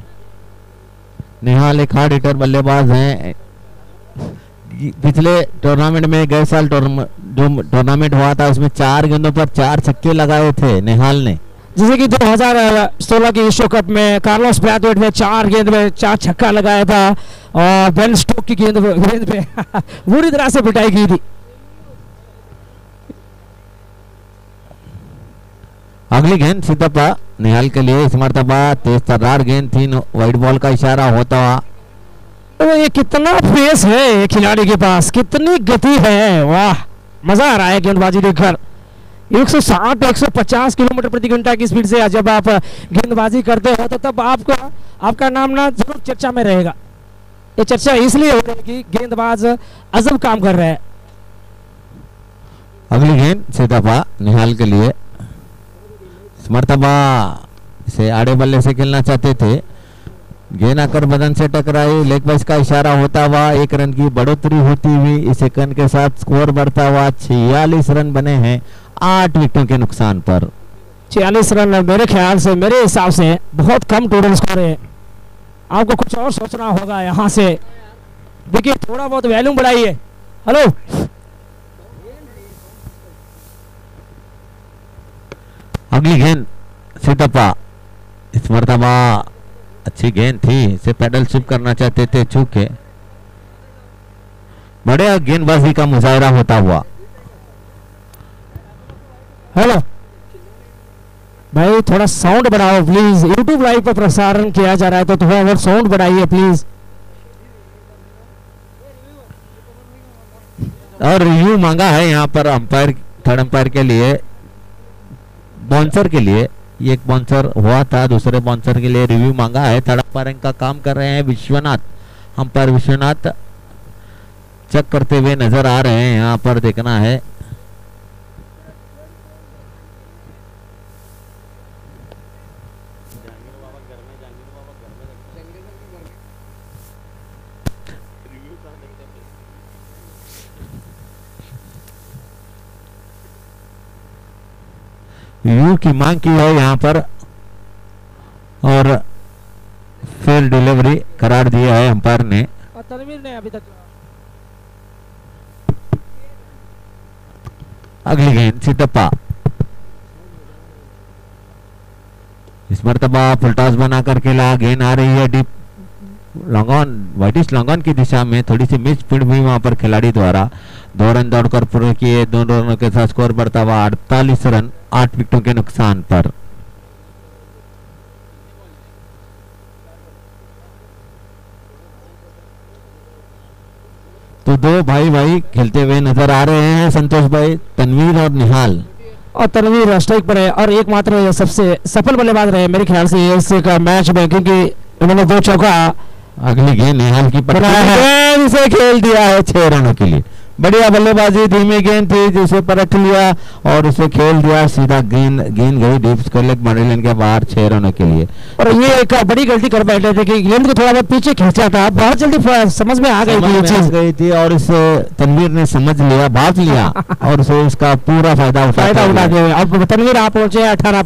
निहाल एक हार्ड हिटर बल्लेबाज है। पिछले टूर्नामेंट में गए साल जो टूर्नामेंट हुआ था उसमें 4 गेंदों पर 4 छक्के लगाए थे निहाल ने। जैसे कि 2016 की विश्व कप में कार्लोस ब्रैथवेट में 4 गेंद में 4 छक्का लगाया था और बेन स्टोक की गेंद पे बुरी तरह से पिटाई की थी। अगली गेंद सिद्धप्पा निहाल के लिए। इस मर्तबा तेज तर्रार गेंद थी, वाइड बॉल का इशारा होता हुआ। ये कितना पेस है ये खिलाड़ी के पास, कितनी गति है, वाह मजा आ रहा है गेंदबाजी देखकर। 160-150 किलोमीटर प्रति घंटा की स्पीड से जब आप गेंदबाजी करते हो तो तब आपका नाम ना जरूर चर्चा में रहेगा। ये चर्चा इसलिए हो रही है कि गेंदबाज अजब काम कर रहे हैं। अगली गेंद सिद्धप्पा निहाल के लिए। मर्तबा से आड़े बल्ले से खेलना चाहते थे। गेंद आकर बदन से टकराई, लेग बाइस का इशारा होता हुआ 1 रन की बढ़ोतरी होती हुई इस रन के साथ स्कोर बढ़ता हुआ 46 रन बने हैं 8 विकेटों के नुकसान पर। 46 रन मेरे ख्याल से, मेरे हिसाब से बहुत कम टोटल स्कोर है। आपको कुछ और सोचना होगा यहाँ से। देखिए थोड़ा बहुत वैल्यूम बढ़ाइए। हेलो अगली गेंद सिद्धप्पा। इस मर्तबा अच्छी गेंद थी, इसे पैडल शिफ्ट करना चाहते थे, चूके बड़े गेंदबाजी का मुजाहरा होता हुआ। हेलो भाई थोड़ा साउंड बढ़ाओ प्लीज, YouTube लाइव पर प्रसारण किया जा रहा है तो थोड़ा और साउंड बढ़ाइए प्लीज। और रिव्यू मांगा है यहाँ पर अंपायर, थर्ड अंपायर के लिए, बाउंसर के लिए। ये एक बाउंसर हुआ था, दूसरे बाउंसर के लिए रिव्यू मांगा है। थर्ड अंपायरिंग का काम कर रहे हैं विश्वनाथ, अंपायर विश्वनाथ चेक करते हुए नजर आ रहे हैं। यहाँ पर देखना है रिव्यू की मांग की है यहाँ पर और फिर डिलीवरी करार दिया है अंपायर ने। तनवीर ने अभी तक। अगली गेंद सिद्धप्पा। इस मर्तबा फुलटॉस बनाकर खेला। गेंद आ रही है deep long on, whitish long on की दिशा में। थोड़ी सी मिस फील्ड भी वहां पर खिलाड़ी द्वारा। 2 रन दौड़कर पूरे किए। 2 रनों के साथ स्कोर बढ़ता हुआ 48 रन 8 विकेटों के नुकसान पर। तो 2 भाई खेलते हुए नजर आ रहे हैं संतोष भाई, तनवीर और निहाल। और तनवीर स्ट्राइक पर है और एकमात्र सबसे सफल बल्लेबाज रहे मेरे ख्याल से इस मैच में, क्योंकि इन्होंने 2 चौका। अगली गेंद निहाल की गेंद से खेल दिया है 6 रनों के लिए। बढ़िया बल्लेबाजी, धीमी गेंद थी जिसे परख लिया और उसे खेल दिया सीधा। गेंद गई डीप स्क्वायर लेग बाउंड्री के बाहर 6 रनों के लिए। और ये एक बड़ी गलती कर बैठे थे कि गेंद को थोड़ा बहुत पीछे खींचा था, बहुत जल्दी समझ में आ गई थी ये चीज गई थी और इसे तनवीर ने समझ लिया, भाप लिया और उसे उसका पूरा फायदा उठाते हुए अब तनवीर आप पहुंचे 18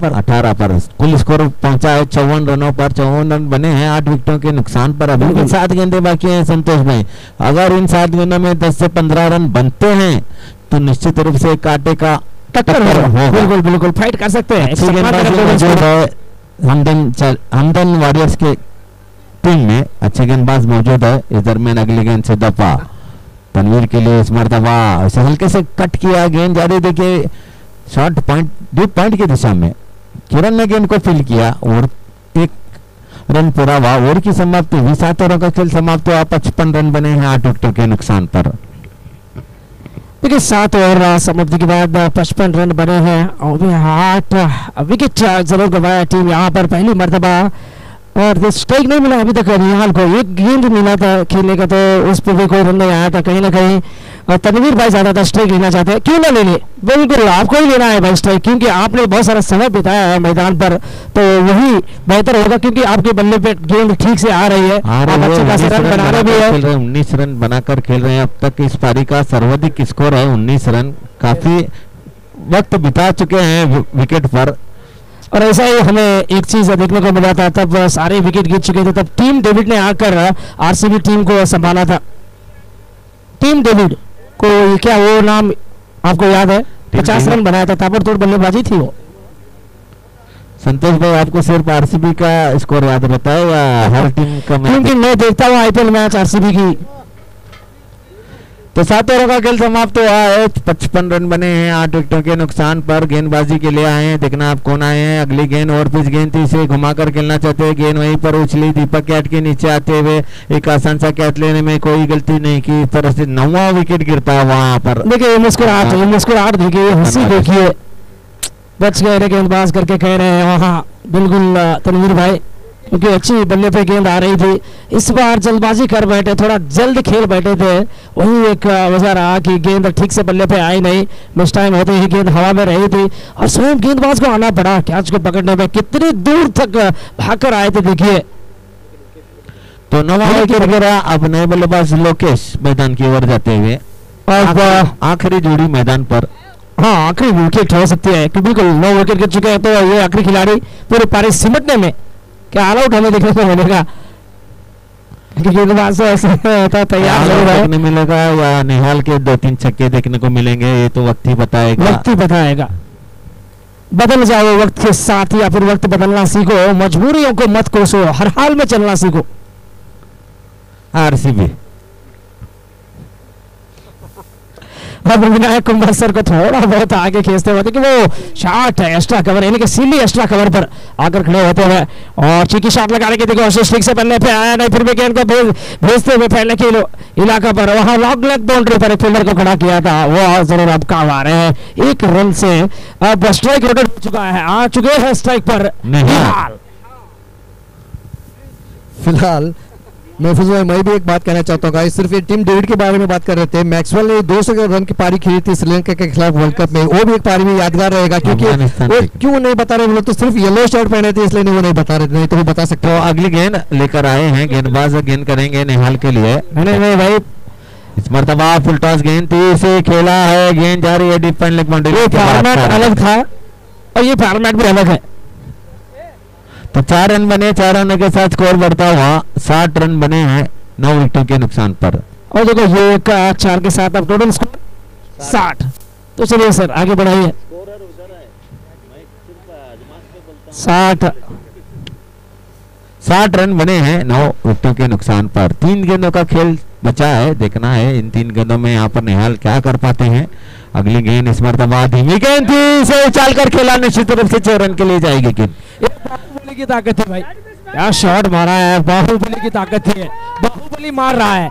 पर। कुल स्कोर पहुंचा है 54 रनों पर। 54 रन बने हैं 8 विकेटों के नुकसान पर। अभी 7 गेंदें बाकी हैं संतोष भाई। अगर इन 7 गेंदों में 10 से 15 रन बनते हैं तो निश्चित रूप से कांटे का टक्कर होगा। बिल्कुल फाइट कर सकते हैं। हमदन वॉरियर्स के टीम में अच्छे गेंदबाज मौजूद है। इस दरमियान अगली गेंद से दफा तनवीर के लिए इस मरतबा इसे हल्के से कट किया, गेंद जारी। देखिए शॉर्ट पॉइंट डीप पॉइंट की दिशा में किरण ने गेंद को फील किया और 1 रन पूरा हुआ। ओवर की समाप्ति हुई, 7 ओवरों का खेल समाप्त हुआ। 55 रन बने हैं 8 विकेटों के नुकसान पर। देखिए 7 ओवर समाप्ति के बाद 55 रन बने हैं और भी 8 विकेट जरूर गंवाया टीम यहाँ पर पहली मर्तबा। और स्ट्राइक नहीं मिला अभी तक निहाल को, एक गेंद मिला था खेलने का तो उस पर भी कोई रन नहीं आया था कहीं ना कहीं। और तनवीर भाई ज्यादा स्ट्राइक लेना चाहते हैं, क्यों ना ले ले, बिल्कुल आपको ही लेना है भाई स्ट्राइक, क्योंकि आपने बहुत सारा समय बिताया है मैदान पर तो वही बेहतर होगा क्योंकि आपके बल्ले पे गेंद ठीक से आ रही है। आप अच्छे खासे रन बना रहे भी है। 19 रन बनाकर खेल रहे हैं अब तक। इस पारी का सर्वाधिक स्कोर है 19 रन। काफी वक्त बिता चुके हैं विकेट पर। और ऐसा ही हमें एक चीज देखने को मिला था, तब सारे विकेट गिर चुके थे, तब टीम डेविड ने आकर आरसीबी टीम को संभाला था। टीम डेविड को क्या वो नाम आपको याद है? 50 रन बनाया था, ताबड़तोड़ बल्लेबाजी थी वो। संतोष भाई आपको सिर्फ आरसीबी का स्कोर याद रहता है या हर टीम का? क्योंकि मैं देखता हूँ आईपीएल मैच आरसीबी की। तो 7 ओवर का खेल समाप्त हुआ है। 55 रन बने हैं 8 विकेटों के नुकसान पर। गेंदबाजी के लिए आए हैं, देखना आप कौन आए हैं। अगली गेंद और पिच गेंद थी, इसे घुमाकर खेलना चाहते हैं। गेंद वहीं पर उछली, दीपक कैट के नीचे आते हुए एक आसान सा कैच लेने में कोई गलती नहीं की। इस तरह से 9वां विकेट गिरता है वहां पर। देखिए मुस्कुराहट देखिए, हंसी देखिए, बच गए गेंदबाज करके कह रहे हैं वहाँ बिल्कुल तनवीर भाई, क्योंकि अच्छी बल्ले पे गेंद आ रही थी। इस बार जल्दबाजी कर बैठे, थोड़ा जल्द खेल बैठे थे, वही एक वजह रहा कि गेंद ठीक से बल्ले पे आई नहीं। मिस टाइम होते ही गेंद हवा में रही थी और स्वयं गेंदबाज को आना पड़ा कैच को पकड़ने में। कितनी दूर तक भागकर आए थे देखिए। तो 9वां विकेट गिरा। अब नए बल्लेबाज लोकेश मैदान की ओर जाते हुए और आखिरी जोड़ी मैदान पर। हाँ आखिरी विकेट हो सकती है, बिल्कुल 9 विकेट गिर चुके हैं तो ये आखिरी खिलाड़ी पूरे पारी सिमटने में क्या ऑल आउट हमें देखने को मिलेगा? गेंदबाज ऐसे होता तैयार देखने मिलेगा या निहाल के 2-3 छक्के देखने को मिलेंगे, ये तो वक्त ही बताएगा। बदल जाओ वक्त के साथ या फिर वक्त बदलना सीखो, मजबूरियों को मत कोसो, हर हाल में चलना सीखो। आरसीबी अब विनायक कुंभर सर को थोड़ा बहुत आगे खींचते हुए कि वो शॉट है एक्स्ट्रा कवर, यानी कि सीली एक्स्ट्रा कवर पर आकर खड़े होते हुए और चीकी शॉट लगाने की देखो कोशिश ठीक से बनने पे आया नहीं, फिर भी गेंद को भेजते हुए पहले के इलाका पर वहां लॉन्ग लेग बाउंड्री पर एक फील्डर को खड़ा किया था, वो जरूर अब काम आ रहे हैं। 1 रन से अब स्ट्राइक रोटेट हो चुका है, आ चुके हैं स्ट्राइक पर फिलहाल। मैं भी एक बात कहना चाहता हूँ, सिर्फ ये टीम डेविड के बारे में बात कर रहे थे। मैक्सवेल ने 200 रन की पारी खेली थी श्रीलंका के खिलाफ वर्ल्ड कप में, वो भी एक पारी में यादगार रहेगा। क्योंकि वो क्यों नहीं बता रहे, तो सिर्फ येलो शर्ट पहने थे इसलिए वो नहीं बता रहे, नहीं तो वो बता सकते हो। अगली गेंद लेकर आए हैं, गेंदबाज गेंद करेंगे निहाल के लिए। नहीं भाई इस मरतबा फुल टॉस गेंद थी, इसे खेला है, गेंद जा रही है डीप लेग बाउंड्री। फॉर्मेट अलग था और ये फॉर्मेट भी अलग है। तो 4 रन बने, 4 रन के साथ स्कोर बढ़ता हुआ 60 रन बने हैं 9 विकेटों के नुकसान पर। और देखो ये 4 के साथ अब टोटल स्कोर 60। तो चलिए सर आगे बढ़ाइए। 60 रन बने हैं 9 विकेटों के नुकसान पर। 3 गेंदों का खेल बचा है, देखना है इन 3 गेंदों में यहाँ पर निहाल क्या कर पाते हैं। अगली गेंद इस मरतबा धीमी गेंद थी, इसे उछाल कर खेला, निश्चित रूप से 6 रन के लिए जाएगी। बाहुबली की ताकत है भाई, क्या शॉट मारा है, बाहुबली की ताकत है, बाहुबली मार रहा है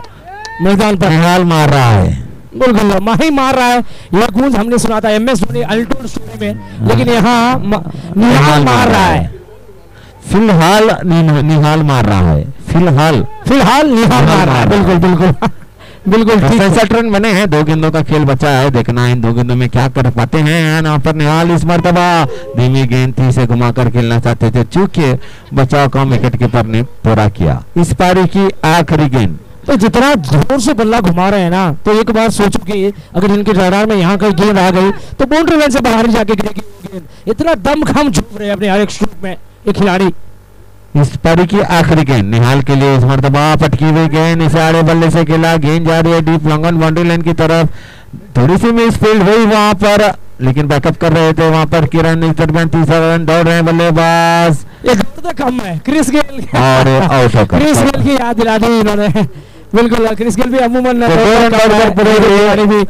मैदान पर, निहाल मार रहा है, बिल्कुल माही मार रहा है। यह गूंज हमने सुना था MS धोनी अल्टोन स्टोरी में, लेकिन यहाँ निहाल मार रहा है। फिलहाल निहाल मार रहा है, फिलहाल फिलहाल निहाल मार रहा है। बिल्कुल बिल्कुल बिल्कुल ठीक है। 67 रन बने हैं, 2 गेंदों का खेल बचा है, देखना है इन 2 गेंदों में क्या कर पाते हैं। यहाँ पर निहाल इस मरतबा धीमी गेंद थी से घुमाकर खेलना चाहते थे, चूंकि बचाव का विकेट कीपर ने पूरा किया। इस पारी की आखिरी गेंद। तो जितना जोर से बल्ला घुमा रहे हैं ना, तो एक बार सोचो कि अगर इनके रडार में यहाँ कहीं गेंद आ गई तो बाउंड्री लाइन से बाहर जाके गिरेगी वो गेंद। इतना दमखम झूम रहे हैं अपने हर एक स्ट्रोक में ये खिलाड़ी। इस पारी की आखिरी गेंद निहाल के लिए इस मरतबा पटकी हुई गेंद, इसे आड़े बल्ले से खेला, गेंद जा रही है डीप लॉन्गन बाउंड्री लाइन की तरफ। थोड़ी सी मिस फील्ड हुई वहां पर, लेकिन बैकअप कर रहे थे वहां पर किरण। इस दरमियान तीसरा रन दौड़ रहे हैं बल्लेबाज, ये दौड़ कम है क्रिस गेल और आउट होकर क्रिस गेल की याद दिला दी इन्होंने। बिल्कुल क्रिस गेल भी अमूमन तो 2 रन दौड़कर पूरे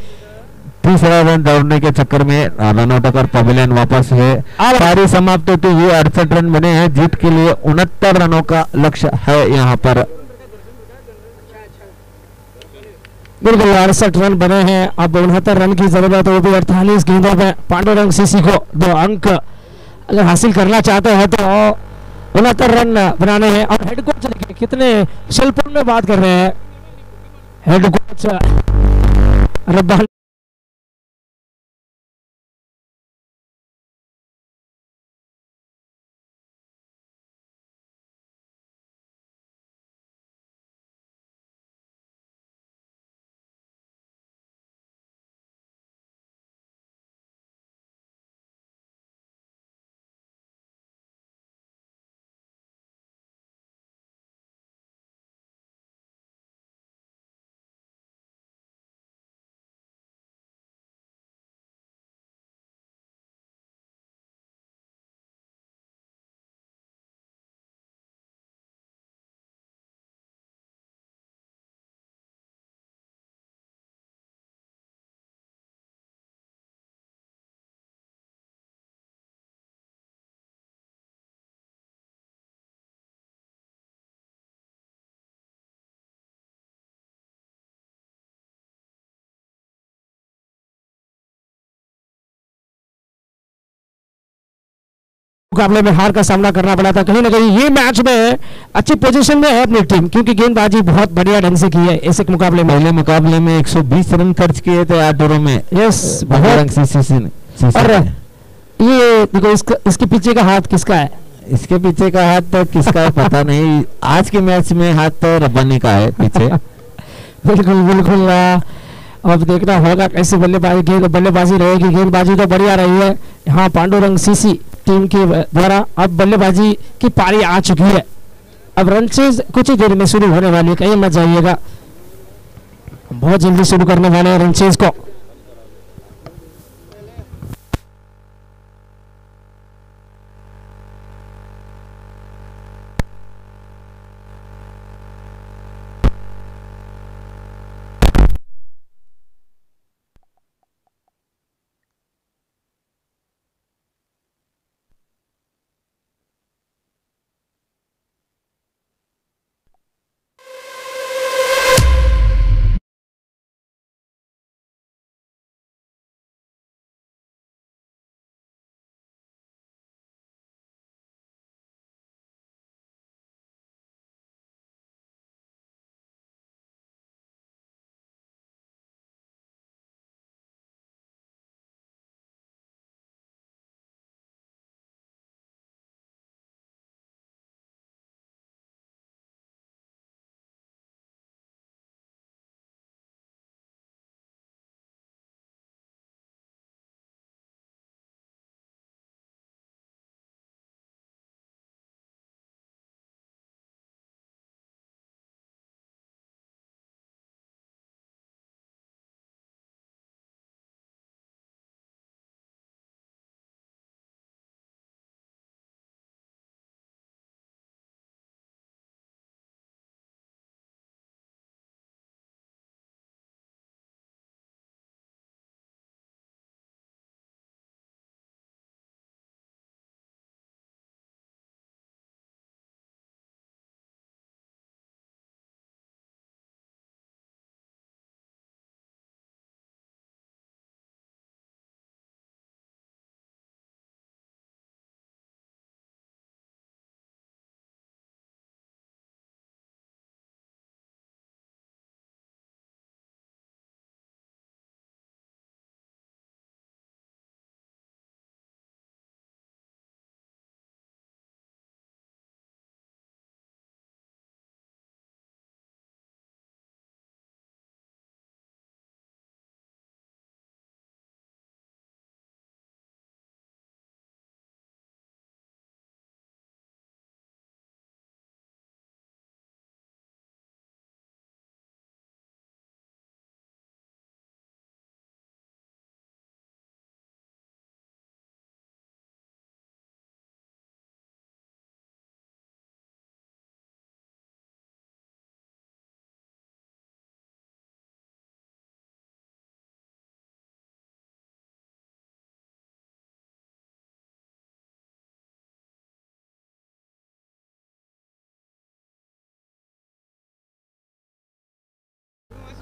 तीसरा रन दौड़ने के चक्कर में रन आउट होकर पवेलियन वापस है। पारी समाप्त होते हुए 68 रन बने हैं, जीत के लिए 69 रनों का लक्ष्य है यहाँ पर। बिल्कुल 68 रन बने हैं, अब 69 रन की जरूरत है, वो भी 48 गेंदों में। पांडुरंग सीसी को 2 अंक अगर हासिल करना चाहते हैं तो 69 रन बनाने हैं। और हेड कोच देखिए कितने छलपूर्ण में बात कर रहे हैं, हेड कोच रब्बानी। मुकाबले में हार का सामना करना पड़ा था, कहीं ना कहीं ये मैच में अच्छी पोजीशन में है अपनी टीम, क्योंकि गेंदबाजी बहुत बढ़िया ढंग से की है इस एक मुकाबले में। पहले मुकाबले में 120 रन खर्च किए थे 8 ओवरों में। यस और ये देखो इसके पीछे का हाथ किसका है? इसके पीछे का हाथ तो किसका है पता नहीं, आज के मैच में हाथ तो रब्बानी का है पीछे। बिल्कुल बिल्कुल अब देखना होगा कैसी बल्लेबाजी रहेगी। गेंदबाजी तो बढ़िया रही है यहाँ पांडुरंग सीसी टीम के द्वारा। अब बल्लेबाजी की पारी आ चुकी है, अब रन चेज कुछ ही देर में शुरू होने वाली है, कहीं मत जाइएगा, बहुत जल्दी शुरू करने वाले हैं रन चेज को।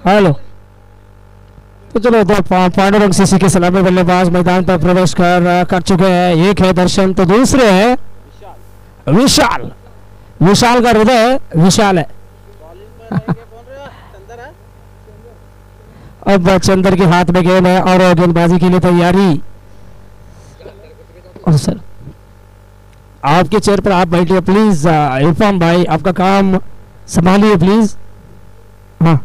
हेलो। तो चलो तो पांडुरंग सीसी के सलामी बल्लेबाज मैदान पर प्रवेश कर चुके हैं। एक है दर्शन तो दूसरे है विशाल। विशाल का हृदय विशाल है। अब चंदर के हाथ में गेंद है और गेंदबाजी के लिए तैयारी। और सर आपके चेयर पर आप बैठिए प्लीज। इरफान भाई आपका काम संभालिए प्लीज। हाँ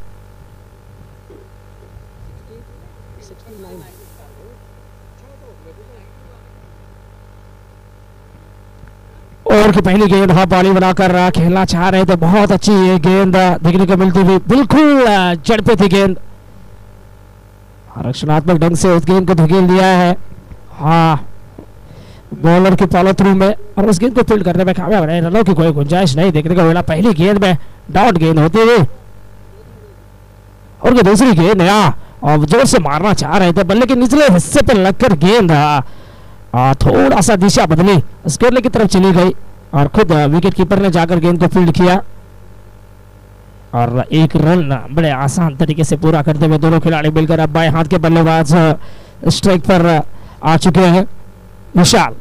और की पहली गेंद हाफ बॉली बनाकर खेलना चाह रहे थे। बहुत अच्छी ये गेंद देखने को मिलती थी, बिल्कुल जड़ पे थी गेंद। रक्षणात्मक ढंग से उस गेंद को धकेल दिया है हाँ बॉलर के फॉलो थ्रू में और उस गेंद को फील्ड करने में कामयाब रहे। रनों की कोई गुंजाइश नहीं देखने को मिला। पहली गेंद में डॉट गेंद होती हुई और दूसरी गेंद और जोर से मारना चाह रहे थे, बल्ले के निचले हिस्से पर लगकर गेंद थोड़ा सा दिशा बदली, स्क्वेयर की तरफ चली गई और खुद विकेट कीपर ने जाकर गेंद को फील्ड किया और एक रन बड़े आसान तरीके से पूरा करते हुए दोनों खिलाड़ी मिलकर अब बाएं हाथ के बल्लेबाज स्ट्राइक पर आ चुके हैं। विशाल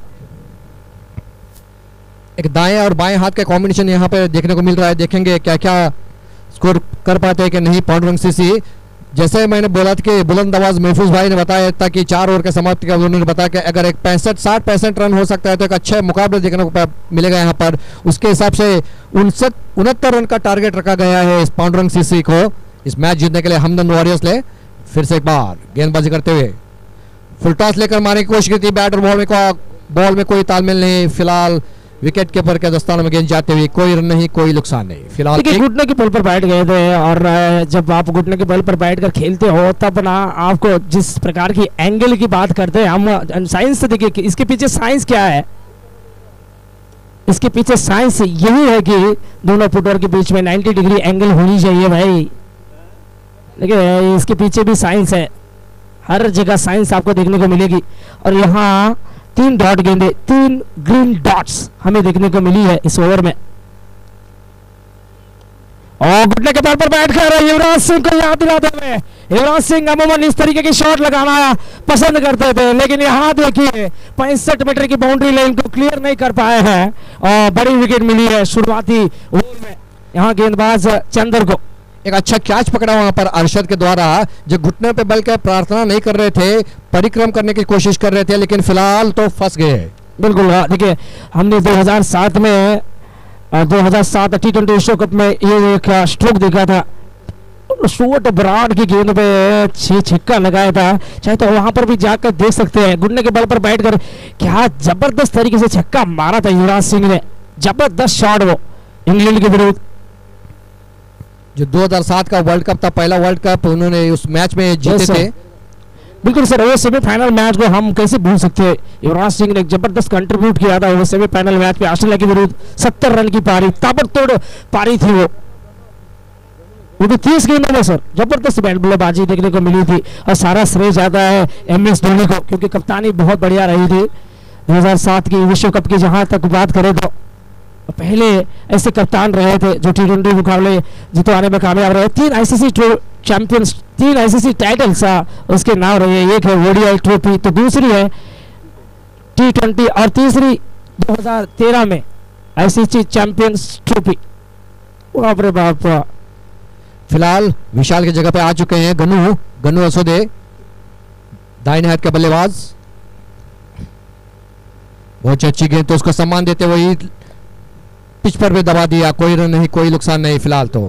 एक दाएं और बाएं हाथ का कॉम्बिनेशन यहाँ पे देखने को मिल रहा है। देखेंगे क्या क्या स्कोर कर पाते हैं कि नहीं पांडुरंग सीसी। जैसे मैंने बोला था कि बुलंद आवाज महफूज भाई ने बताया था कि 4 ओवर के समाप्ति का उन्होंने बताया कि अगर एक 65-60% रन हो सकता है तो एक अच्छे मुकाबले देखने को मिलेगा यहाँ पर। उसके हिसाब से 69 रन का टारगेट रखा गया है इस पांडुरंग सीसी को इस मैच जीतने के लिए। हमदर्द वॉरियर्स ले फिर से एक बार गेंदबाजी करते हुए फुल टॉस लेकर मारने की कोशिश की थी। बैट और बॉल में कोई तालमेल नहीं। फिलहाल विकेट कीपर के दस्तानों में गेंद जाते हुए कोई रन नहीं, कोई नुकसान नहीं। फिलहाल घुटने के बल पर बैठ गए थे और जब आप घुटने के बल पर बैठ कर खेलते हो तब ना आपको जिस प्रकार की एंगल की बात करते हैं हम साइंस से देखिए इसके पीछे साइंस क्या है। इसके पीछे साइंस यही है कि दोनों फुटबॉल के बीच में 90 डिग्री एंगल होनी चाहिए भाई। देखिए इसके पीछे भी साइंस है, हर जगह साइंस आपको देखने को मिलेगी। और यहाँ 3 डॉट गेंदे 3 ग्रीन डॉट्स हमें देखने को मिली है इस ओवर में। और घुटने के बल पर बैठकर युवराज सिंह को याद दिलाते हुए, युवराज सिंह अमूमन इस तरीके की शॉट लगाना पसंद करते थे लेकिन यहाँ देखिए 65 मीटर की बाउंड्री लाइन को क्लियर नहीं कर पाए हैं और बड़ी विकेट मिली है शुरुआती ओवर में। यहाँ गेंदबाज चंदर को एक अच्छा कैच पकड़ा वहां पर अरशद के द्वारा, जो घुटने पे बल के प्रार्थना नहीं कर रहे थे, परिक्रम करने की कोशिश कर रहे थे लेकिन फिलहाल तो फंस गए। बिल्कुल देखिए हमने 2007 में 2007 T20 विश्व कप में ये एक स्ट्रोक देखा था। स्टुअर्ट ब्रॉड की गेंद पे छिक्का लगाया था, चाहे तो वहां पर भी जाकर देख सकते हैं। घुटने के बल पर बैठकर क्या जबरदस्त तरीके से छक्का मारा था युवराज सिंह ने, जबरदस्त शॉट वो इंग्लैंड के विरुद्ध। जो 2007 का वर्ल्ड कप था, पहला वर्ल्ड कप उन्होंने उस मैच में जीते थे। बिल्कुल सर, वो सेमीफाइनल मैच को हम कैसे भूल सकते हैं। युवराज सिंह ने एक जबरदस्त कंट्रीब्यूट किया था वो सेमीफाइनल मैच पे ऑस्ट्रेलिया के विरुद्ध। 70 रन की पारी, ताबड़तोड़ पारी थी वो भी 30 गेंदों में सर जबरदस्त बल्लेबाजी देखने को मिली थी। और सारा श्रेय जाता है MS धोनी को क्योंकि कप्तानी बहुत बढ़िया रही थी 2007 की विश्व कप की। जहां तक बात करें तो पहले ऐसे कप्तान रहे थे जो T20 मुकाबले जितवाने में कामयाब रहे। 3 ICC चैंपियंस, 3 ICC टाइटल्स उसके नाम रहे। एक है ODI ट्रॉफी, तो दूसरी है T20 और तीसरी 2013 में ICC चैंपियंस ट्रॉफी। बाप रे बाप। फिलहाल विशाल की जगह पे आ चुके हैं गन्नू असोदे, दाहिने हाथ के बल्लेबाज। बहुत अच्छी गेंद, तो उसको सम्मान देते हुए पिच पर भी दबा दिया। कोई रन नहीं, कोई नुकसान नहीं फिलहाल तो।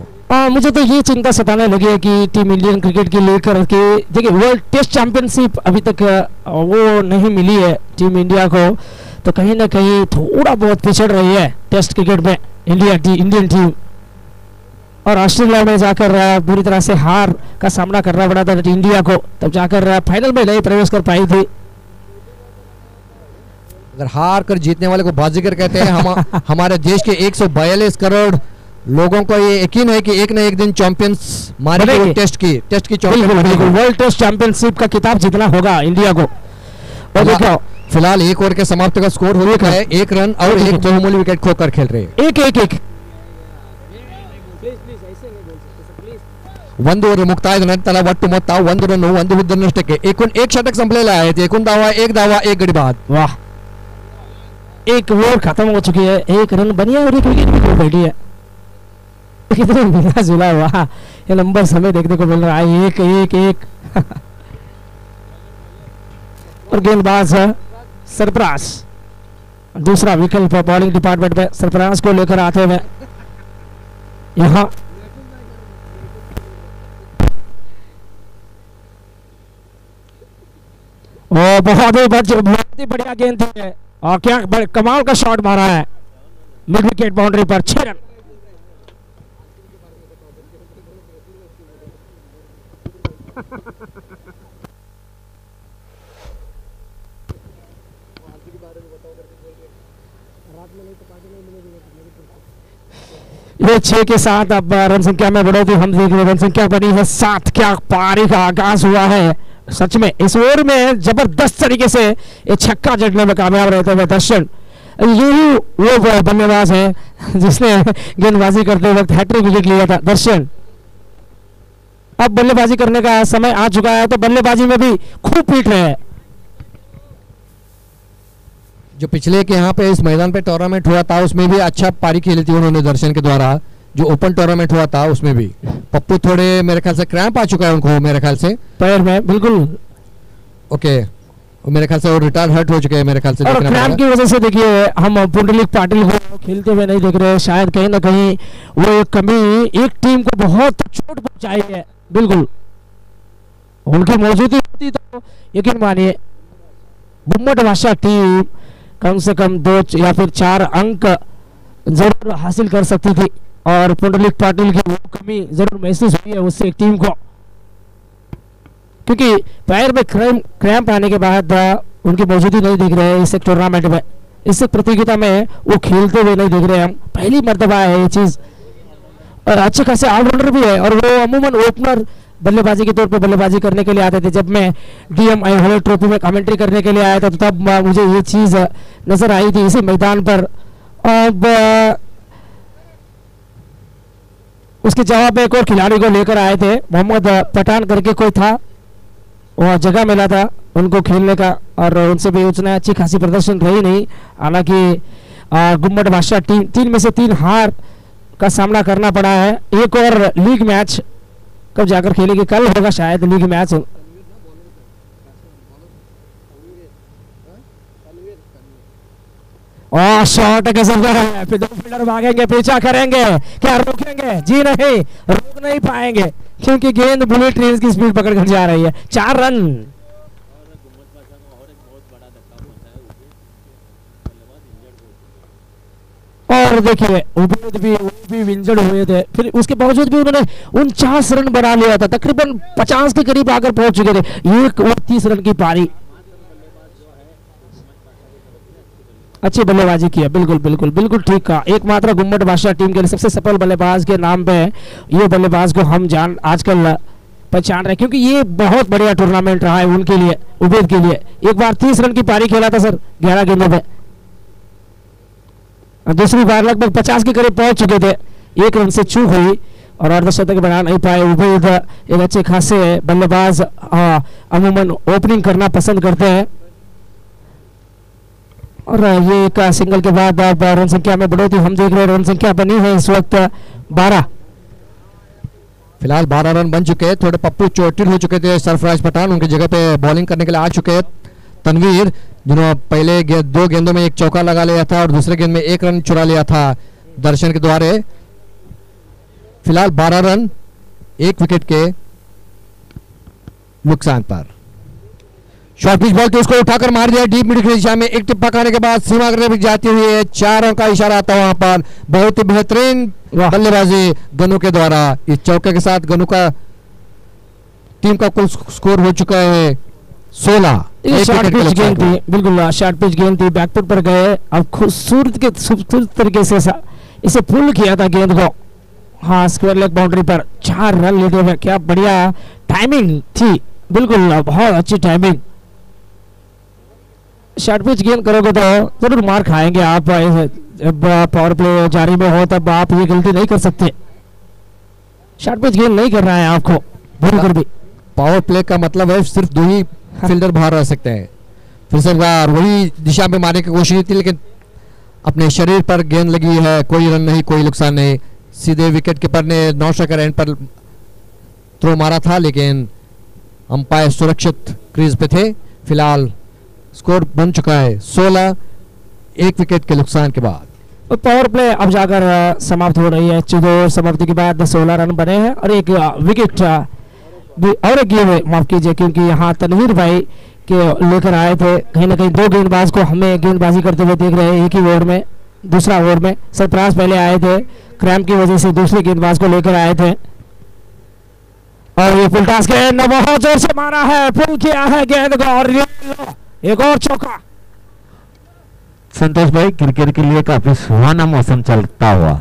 मुझे तो ये चिंता सताने लगी है कि टीम इंडियन क्रिकेट की लेकर के देखिए वर्ल्ड टेस्ट चैंपियनशिप अभी तक वो नहीं मिली है टीम इंडिया को, तो कहीं ना कहीं थोड़ा बहुत पिछड़ रही है टेस्ट क्रिकेट में इंडियन टीम। और ऑस्ट्रेलिया में जाकर बुरी तरह से हार का सामना करना पड़ा था इंडिया को, तब जाकर फाइनल में नहीं प्रवेश कर पाई थी। अगर हार कर जीतने वाले को बाजीगर कहते हैं। हमारे देश के 142 करोड़ लोगों को ये यकीन है कि एक न एक दिन चैंपियंस मारेंगे टेस्ट की चैंपियन। वर्ल्ड टेस्ट चैंपियनशिप का खिताब जीतना होगा इंडिया को। और देखो फिलहाल 1 ओवर के समाप्ति का स्कोर हो गया है 1 रन और 1 बहुमूल्य विकेट खोकर खेल रहे हैं। एक। ಒಂದು ಓವರ್ ಮುಕ್ತಾಯದ ನಂತರ ಒಟ್ಟು ಮೊತ್ತ 1 ರನ್ 1 ಉದ್ದನಷ್ಟಕ್ಕೆ एक षटक संपलेला आहे. एकूण धावा 1 धावा 1 गडी बाद. वाह, एक ओवर खत्म हो चुकी है, 1 रन बनी है और एक विकेट भी बैठी है. कितना मिला जुला हुआ ये नंबर समय देखने को मिल रहा है. 1-1-1 और गेंदबाज सरफराज दूसरा विकल्प बॉलिंग डिपार्टमेंट में सरफराज को लेकर आते हुए यहाँ बहुत ही बढ़िया गेंद थी और क्या कमाल का शॉट मारा है मिड विकेट बाउंड्री पर. 6 रन. ये 6 के साथ अब रन संख्या में बढ़ोतरी हम देख रहे हैं. रन संख्या बनी है 7. क्या पारी का आगाज हुआ है सच में. इस ओवर में जबरदस्त तरीके से ये छक्का जड़ने में कामयाब रहते हुए दर्शन. यही वो बल्लेबाज है जिसने गेंदबाजी करते वक्त हैट्रिक विकेट लिया था. दर्शन अब बल्लेबाजी करने का समय आ चुका है तो बल्लेबाजी में भी खूब पीट रहे हैं. जो पिछले के यहाँ पे इस मैदान पे टूर्नामेंट हुआ था उसमें भी अच्छा पारी खेली थी उन्होंने दर्शन के द्वारा. जो ओपन टूर्नामेंट हुआ था उसमें भी पप्पू थोड़े मेरे ख्याल से क्रैम्प आ चुका है उनको मेरे ख्याल से पैर में. बिल्कुल ओके. मेरे ख्याल से वो रिटायर हर्ट हो चुके हैं मेरे ख्याल से. और क्रैम्प की वजह से देखिए हम पुंडलिक पाटिल को खेलते हुए नहीं देख रहे. शायद कहीं ना कहीं वो एक कमी एक टीम को बहुत चोट पहुंचाई है. बिल्कुल उनकी मौजूदगी होती तो यकीन मानिए बुम्मट भाषा टीम कम से कम 2 या फिर 4 अंक जरूर हासिल कर सकती थी और पुंडलिक पाटिल की वो कमी जरूर महसूस हुई है उससे एक टीम को. क्योंकि पैर में क्रैम्प आने के बाद उनकी मौजूदगी नहीं दिख रहे हैं इस टूर्नामेंट में. इस प्रतियोगिता में वो खेलते हुए नहीं दिख रहे. हम पहली मर्तबा है ये चीज. और अच्छे खासे ऑलराउंडर भी है और वो अमूमन ओपनर बल्लेबाजी के तौर पे बल्लेबाजी करने के लिए आते थे. जब मैं डीएम आईहोले ट्रॉफी में कमेंट्री करने के लिए आया था तब मुझे ये चीज नजर आई थी इसी मैदान पर. अब उसके जवाब में एक और खिलाड़ी को लेकर आए थे. मोहम्मद पठान करके कोई था वह जगह मिला था उनको खेलने का और उनसे भी उतना अच्छी खासी प्रदर्शन रही नहीं. हालांकि गुम्मट बादशाह टीम 3 में से 3 हार का सामना करना पड़ा है. एक और लीग मैच कब जाकर खेलेगी. कल होगा शायद लीग मैच. और शॉट कैसे है फिर 2 फील्डर भागेंगे पीछा करेंगे. क्या रोकेंगे? जी नहीं रोक नहीं पाएंगे क्योंकि गेंद बुलेट ट्रेन की स्पीड पकड़ कर जा रही है. 4 रन. और देखिए उबेद भी इंजर्ड हुए थे फिर उसके बावजूद भी उन्होंने 49 रन बना लिया था. तकरीबन 50 के करीब आकर पहुंच चुके थे. 1 और 30 रन की पारी. अच्छी बल्लेबाजी की है. बिल्कुल बिल्कुल बिल्कुल ठीक कहा. एकमात्र गुम्मट बादशाह टीम के लिए सबसे सफल बल्लेबाज के नाम पे ये बल्लेबाज को हम आजकल पहचान रहे क्योंकि ये बहुत बढ़िया टूर्नामेंट रहा है उनके लिए. उबेद के लिए एक बार 30 रन की पारी खेला था सर 11 गेंदों में. दूसरी बार लगभग 50 के करीब पहुंच चुके थे. 1 रन से चूक हुई और अर्धशतक बना नहीं पाए. उबेद एक अच्छे खासे बल्लेबाज अमूमन ओपनिंग करना पसंद करते हैं और ये एक सिंगल के बाद अब रन संख्या में बढ़ोतरी हम देख रहे हैं. रन संख्या बनी है इस वक्त 12. फिलहाल 12 रन बन चुके हैं. थोड़े पप्पू चोटिल हो चुके थे. सरफराज पठान उनकी जगह पे बॉलिंग करने के लिए आ चुके हैं. तनवीर जिन्होंने पहले 2 गेंदों में 1 चौका लगा लिया था और दूसरे गेंद में 1 रन चुरा लिया था दर्शन के द्वारा. फिलहाल 12 रन 1 विकेट के नुकसान पर. शॉर्ट पिच बॉल तो उसको उठाकर मार दिया डीप मिड की दिशा में. एक टिप्पा खाने के बाद सीमा करने भी जाती हुई है. 4 अंक का इशारा आता वहां पर. बहुत ही बेहतरीन बल्लेबाजी गनु के द्वारा. इस चौके के साथ गनु का टीम का कुल स्कोर हो चुका है 16. शॉर्ट पिच गेंद थी. बिल्कुल शॉर्ट पिच गेंद थी. बैकफुट पर गए. अब खूबसूरत तरीके से इसे पुल किया था गेंद को. हाँ स्क्वायर लेग बाउंड्री पर 4 रन लेते हुए. क्या बढ़िया टाइमिंग थी. बिल्कुल बहुत अच्छी टाइमिंग. शॉर्ट पिच गेंद करोगे तो जरूर मार खाएंगे आप. जब पावर प्ले जारी में हो तब आप ये गलती नहीं कर सकते. शॉर्ट पिच गेंद नहीं कर रहा है आपको बिल्कुल भी। पावर प्ले का मतलब है सिर्फ 2 ही फील्डर बाहर रह सकते हैं। फिर से एक बार वही दिशा में मारने की कोशिश की थी, लेकिन अपने शरीर पर गेंद लगी है, कोई रन नहीं, कोई नुकसान नहीं। सीधे विकेट कीपर ने नॉन स्ट्राइकर एंड पर थ्रो मारा था, लेकिन अंपायर सुरक्षित क्रीज पे थे। फिलहाल स्कोर बन चुका है 16, 1 विकेट के नुकसान के बाद। तो पावर प्ले अब जाकर समाप्त हो रही है। 14 समाप्ति के बाद 16 रन बने हैं और एक विकेट और एक गेंद माफ कीजिए, क्योंकि यहाँ तनवीर भाई के लेकर आए थे। कहीं ना कहीं 2 गेंदबाज को हमें गेंदबाजी करते हुए देख रहे हैं एक ही ओवर में, दूसरा ओवर में। सरफराज पहले आए थे, क्रैम्प की वजह से दूसरे गेंदबाज को लेकर आए थे और ये फुल टॉस गेंद बहुत जोर से मारा है, पुल किया है गेंद को और एक और चौका। संतोष भाई, क्रिकेट के लिए काफी सुहाना मौसम चलता हुआ।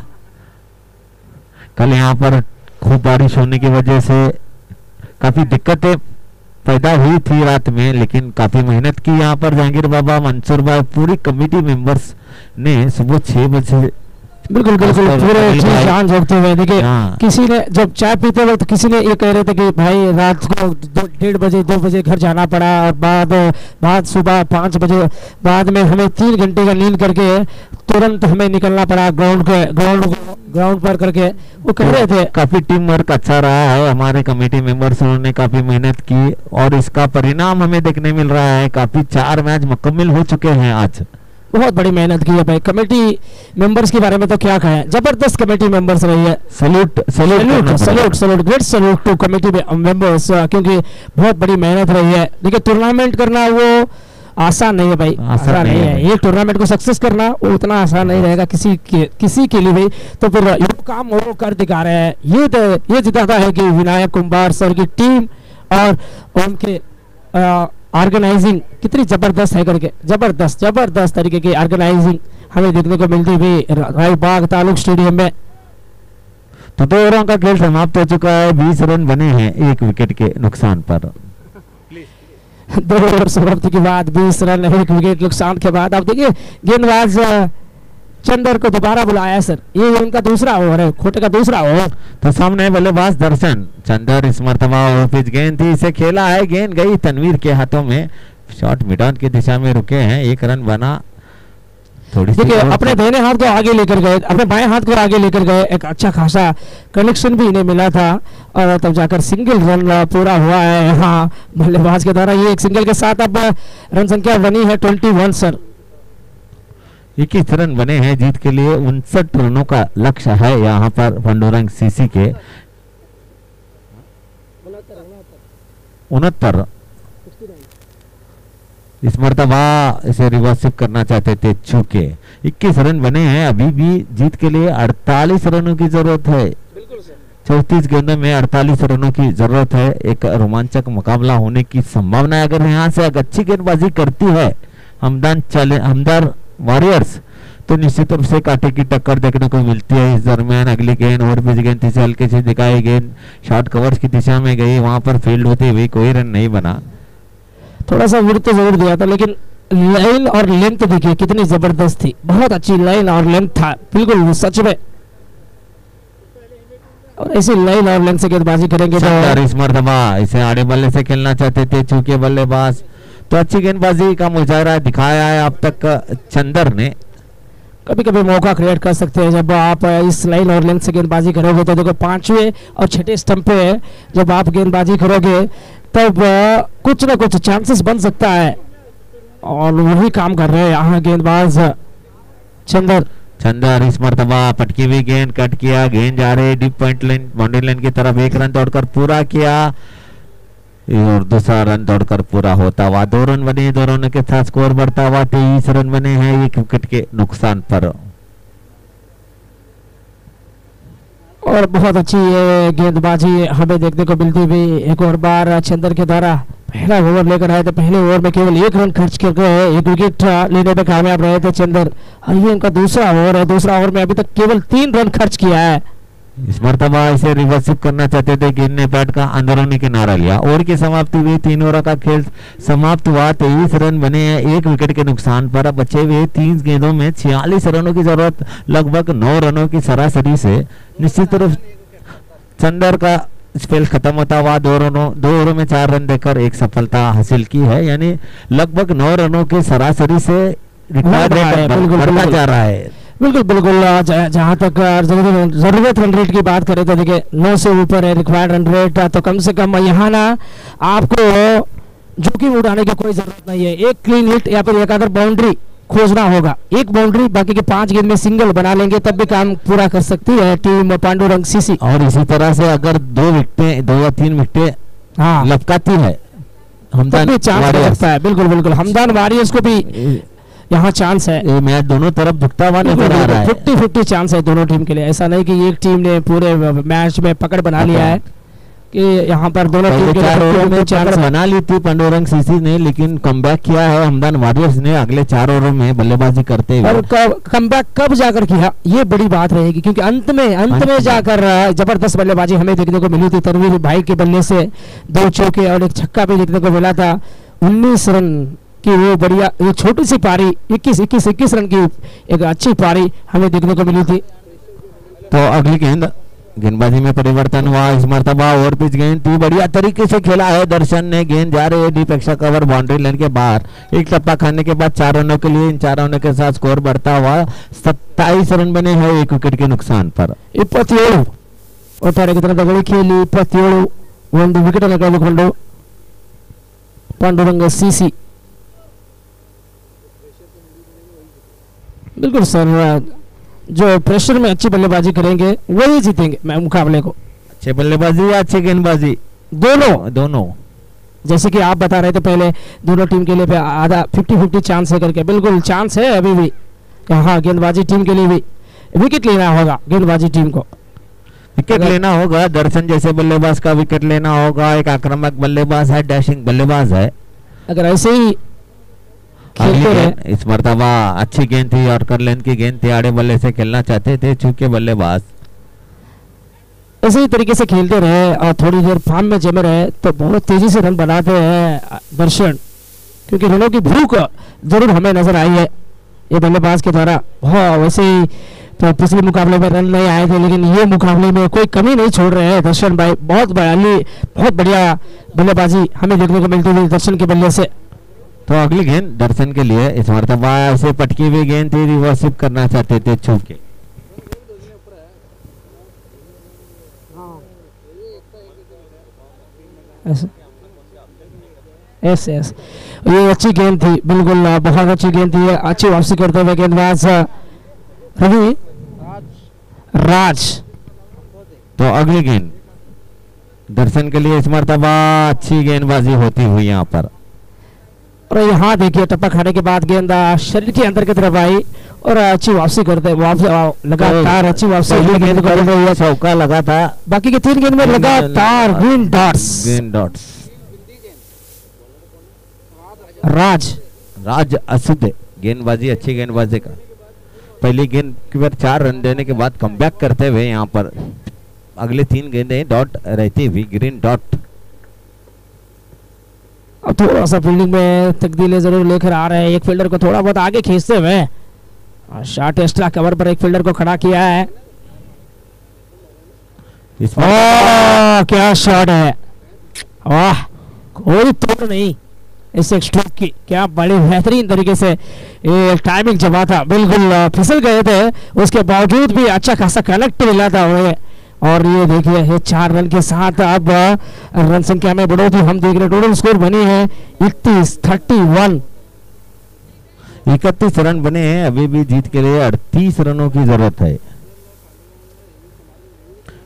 कल यहाँ पर खूब बारिश होने की वजह से काफी दिक्कतें पैदा हुई थी रात में, लेकिन काफी मेहनत की यहाँ पर जहांगीर बाबा, मंसूर भाई, पूरी कमेटी मेंबर्स ने सुबह 6 बजे बिल्कुल पूरे जान झोंकते हुए। देखिए किसी ने जब चाय पीते वक्त किसी ने ये कह रहे थे कि भाई रात को 1:30 बजे 2 बजे घर जाना पड़ा और बाद सुबह 5 बजे बाद में हमें 3 घंटे का नींद करके तुरंत हमें निकलना पड़ा ग्राउंड पर करके। वो कह रहे थे काफी टीम वर्क अच्छा रहा है, हमारे कमेटी मेंबर्स ने काफी मेहनत की और इसका परिणाम हमें देखने मिल रहा है। काफी 4 मैच मुकम्मल हो चुके हैं आज। बहुत बड़ी मेहनत की है भाई। कमेटी मेंबर्स के बारे में तो क्या कहें, जबरदस्त कमेटी मेंबर्स रही है। Salute great salute to committee members, क्योंकि बहुत बड़ी मेहनत रही है। देखिए टूर्नामेंट करना वो आसान नहीं है भाई, आसान नहीं है। ये टूर्नामेंट को सक्सेस करना वो उतना आसान नहीं रहेगा किसी के लिए भी। तो फिर ये काम वो कर दिखा रहे हैं। ये जिताता है कि विनायक कुंभार सर की टीम और उनके ऑर्गेनाइजिंग कितनी जबरदस्त है करके, जबरदस्त तरीके की ऑर्गेनाइजिंग हमें देखने को मिलती हुई रायबाग तालुक स्टेडियम में। तो 2 ओवरों का खेल समाप्त हो चुका है, 20 रन बने हैं 1 विकेट के नुकसान पर। 2 ओवर समाप्ति के बाद 20 रन 1 विकेट नुकसान के बाद अब देखिए गेंदबाज चंदर को दोबारा बुलाया सर। ये उनका दूसरा ओवर है, खोटे का दूसरा ओवर। तो सामने बल्लेबाज दर्शन चंदर, इस मरतबा पिच गेंद थी, इसे खेला है, गेंद गई तनवीर के हाथों में, शॉट मिड ऑन की दिशा में रुके हैं, 1 रन बना। थोड़ी सी अपने दाहिने हाथ को आगे लेकर गए, अपने बाएं हाथ को आगे लेकर गए, एक अच्छा खासा कनेक्शन भी इन्हें मिला था और तब जाकर सिंगल रन पूरा हुआ है यहाँ बल्लेबाज के द्वारा। ये एक सिंगल के साथ अब रन संख्या बनी है 21 सर। 21 रन बने हैं, जीत के लिए 59 रनों का लक्ष्य है यहाँ पर पंडोरंग सीसी के। 69 इस मरतबा इसे रिवर्सिव करना चाहते थे चूके। 21 रन बने हैं, अभी भी जीत के लिए 48 रनों की जरूरत है। 34 गेंदों में 48 रनों की जरूरत है। एक रोमांचक मुकाबला होने की संभावना है। अगर यहाँ से अच्छी गेंदबाजी करती है हमदर्द वॉरियर्स तो निश्चित रूप से कांटे की टक्कर देखने को मिलती है। इस दरमियान अगली गेंद और पिच गेंद थी, हल्के से दिखाई गेंद शॉर्ट कवर्स की दिशा में गई, वहां पर फील्ड होती हुई कोई रन नहीं बना। थोड़ा सा विकेट तो जरूर दिया था, लेकिन लाइन और लेंथ देखिए कितनी जबरदस्त थी, बहुत अच्छी लाइन और लेंथ था बिल्कुल सच में। और ऐसी लाइन और लेंथ से गेंदबाजी करेंगे तो इस मरतबा इसे आड़े बल्ले से खेलना चाहते थे चूंकि बल्लेबाज, तो अच्छी गेंदबाजी का मुजाहरा दिखाया है अब तक चंदर ने। कभी कभी मौका क्रिएट कर सकते हैं जब आप इस लाइन और लेंथ से गेंदबाजी करोगे। तो देखो 5वें और 6ठे स्टंप पे जब आप गेंदबाजी करोगे तब कुछ ना कुछ चांसेस बन सकता है और वही काम कर रहे हैं यहाँ गेंदबाज चंदर। इस मरतबा पटकी हुई गेंद कट किया, गेंद जा रही deep point line boundary line की तरफ, 1 रन दौड़कर पूरा किया और दूसरा रन दौड़कर पूरा होता हुआ 2 रन बने। 2 रनों के साथ स्कोर बढ़ता हुआ 23 रन बने हैं 1 विकेट के नुकसान पर। और बहुत अच्छी ये गेंदबाजी हमें देखने को मिलती हुई एक और बार चंदर के द्वारा। पहला ओवर लेकर आए थे, पहले ओवर में केवल 1 रन खर्च कर गए, 1 विकेट लेने में कामयाब रहे थे चंदर। और ये उनका दूसरा ओवर है, दूसरा ओवर में अभी तक केवल 3 रन खर्च किया है। इस मरतबा इसे रिवर्सिव करना चाहते थे, गेंद ने बैट का अंदरूनी किनारा लिया। ओवर की समाप्ति हुई, 3 ओवर का खेल समाप्त हुआ, 23 रन बने हैं 1 विकेट के नुकसान पर। अब बचे हुए 3 गेंदों में 46 रनों की जरूरत, लगभग 9 रनों की सरासरी से निश्चित रूप चंदर का स्पेल खत्म होता हुआ 2 ओवरों में 4 रन देकर एक सफलता हासिल की है, यानी लगभग 9 रनों की सरासरी से रिकॉर्ड बढ़ता जा रहा है। बिल्कुल बिल्कुल। जहाँ तक जरूरत रन रेट की बात करें तो देखिए 9 से ऊपर है रिक्वायर्ड रन रेट, तो कम से कम यहाँ ना आपको जोखिम उठाने की कोई जरूरत नहीं है। एक क्लीन हिट या फिर एक अगर बाउंड्री खोजना होगा, एक बाउंड्री बाकी के 5 गेंद में सिंगल बना लेंगे तब भी काम पूरा कर सकती है टीम पांडुरंग सीसी। और इसी तरह से अगर 2 या 3 विकेटें हाँ लपकाती है हमदान वारियर्स, बिल्कुल बिल्कुल हमदान वारियर्स को भी यहाँ चांस है। ये मैच दोनों तरफ झुकता हुआ नजर आ रहा है, 50-50 चांस है दोनों टीम के लिए। ऐसा नहीं कि एक टीम ने पूरे मैच में पकड़ बना लिया है, कि यहाँ पर दोनों टीम के लिए चांस बना ली थी पांडुरंग सीसी ने, लेकिन कमबैक किया है हमदान वारियर्स ने अगले 4 ओवरों में बल्लेबाजी करते हुए। और कमबैक कब जाकर किया ये बड़ी बात रहेगी, क्योंकि अंत में जाकर जबरदस्त बल्लेबाजी हमें देखने को मिली थी। तनवीर भाई के बल्ले से 2 चौके और एक छक्का भी देखने को मिला था। 19 रन की वो बढ़िया ये छोटी सी पारी 21 रन की एक अच्छी पारी हमें देखने को मिली थी। तो अगली गेंदबाजी में परिवर्तन हुआ, इस मरतबा ओवर पिच गेंद थी, बढ़िया तरीके से खेला है दर्शन ने, गेंद जा रही है deep extra cover boundary line के बाहर। एक टप्पा खाने के बाद 4 रनों के लिए, इन 4 रनों के साथ स्कोर बढ़ता हुआ 27 रन बने हैं 1 विकेट के नुकसान पर। 27 ಒಟ್ಟಾರೆ ತರಗತಿ खेली 27 1 ವಿಕೆಟ್ ಅನ್ನು ಕಳೆದುಕೊಂಡು पांडुरंग सीसी। बिल्कुल सर, जो प्रेशर में अच्छी बल्लेबाजी करेंगे वही जीतेंगे मुकाबले को। अच्छे बल्लेबाजी या अच्छी गेंदबाजी दोनों जैसे कि आप बता रहे थे पहले दोनों टीम के लिए आधा 50-50 चांस है करके, बिल्कुल चांस है अभी भी। हाँ गेंदबाजी टीम के लिए भी विकेट लेना होगा, गेंदबाजी टीम को विकेट लेना होगा। दर्शन जैसे बल्लेबाज का विकेट लेना होगा, एक आक्रामक बल्लेबाज है, डैशिंग बल्लेबाज है। अगर ऐसे ही इस मरतबा अच्छी गेंद थी और करलेन की गेंद थी, आड़े बल्ले से खेलना चाहते थे चूंकि बल्लेबाज इसी तरीके से खेलते रहे और थोड़ी देर फार्म में जमे रहे तो बहुत तेजी से रन बनाते हैं दर्शन, क्योंकि रनों की भूख जरूर हमें नजर आई है ये बल्लेबाज के द्वारा। वैसे ही तो पिछले मुकाबले में रन नहीं आए थे, लेकिन ये मुकाबले में कोई कमी नहीं छोड़ रहे हैं दर्शन भाई। बहुत बढ़िया बल्लेबाजी हमें देखने को मिलती थी दर्शन के बल्ले से। तो अगली गेंद दर्शन के लिए, इस मरतबा ऐसे पटकी हुई गेंद थी, रिवर्सिव करना चाहते थे छूके। यस ये अच्छी गेंद थी, बिल्कुल बहुत अच्छी गेंद थी, अच्छी वापसी करते हुए गेंदबाज रवि राज। तो अगली गेंद दर्शन के लिए, इस मरतबा अच्छी गेंदबाजी होती हुई यहाँ पर। और यहाँ देखिए टप्पा खाने के बाद गेंद शरीर के अंदर की तरफ आई और अच्छी वापसी करते लगातार अच्छी वापसी गेंद को चौका लगा था, बाकी के 3 गेंद में लगातार ग्रीन डॉट्स। राज असुद गेंदबाजी, अच्छी गेंदबाजी का पहली गेंद पर 4 रन देने के बाद कमबैक करते हुए यहाँ पर अगले 3 गेंदें डॉट रहती हुई ग्रीन डॉट। अब थोड़ा सा फील्डिंग में तब्दीली जरूर लेकर आ रहे हैं, एक फील्डर को थोड़ा बहुत आगे खींचते हुए शॉट एक्स्ट्रा कवर पर एक फील्डर को खड़ा किया है। क्या शॉट है, वाह कोई तोड़ नहीं इस स्ट्रोक की, क्या बड़ी बेहतरीन तरीके से ये टाइमिंग जमा था, बिल्कुल फिसल गए थे उसके बावजूद भी अच्छा खासा कनेक्ट मिला था उन्हें। और ये देखिए ये 4 रन के साथ अब रन संख्या में बढ़ोतरी हम देख रहे, टोटल स्कोर बनी है 31-31। 31 रन बने हैं, अभी भी जीत के लिए 38 रनों की जरूरत है।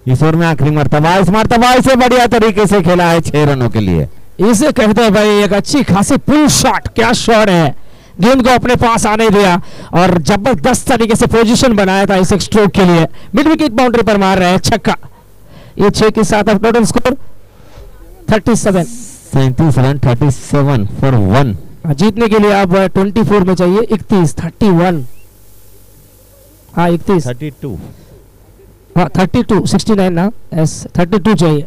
इस ओवर में आखिरी मरतबा, इस मरतबा इसे बढ़िया तरीके से खेला है 6 रनों के लिए। इसे कहते हैं भाई एक अच्छी खासी पुल शॉट, क्या शॉट है, गेंद को अपने पास आने दिया और जबरदस्त तरीके से पोजीशन बनाया था इस स्ट्रोक के लिए। मिड विकेट बाउंड्री पर मार रहे हैं छक्का। ये 6 के साथ अब टोटल स्कोर 37 रन 37 फॉर 1। जीतने के लिए अब 24 में चाहिए 31-31। हाँ 32 हाँ 32 69 ना, यस 32 चाहिए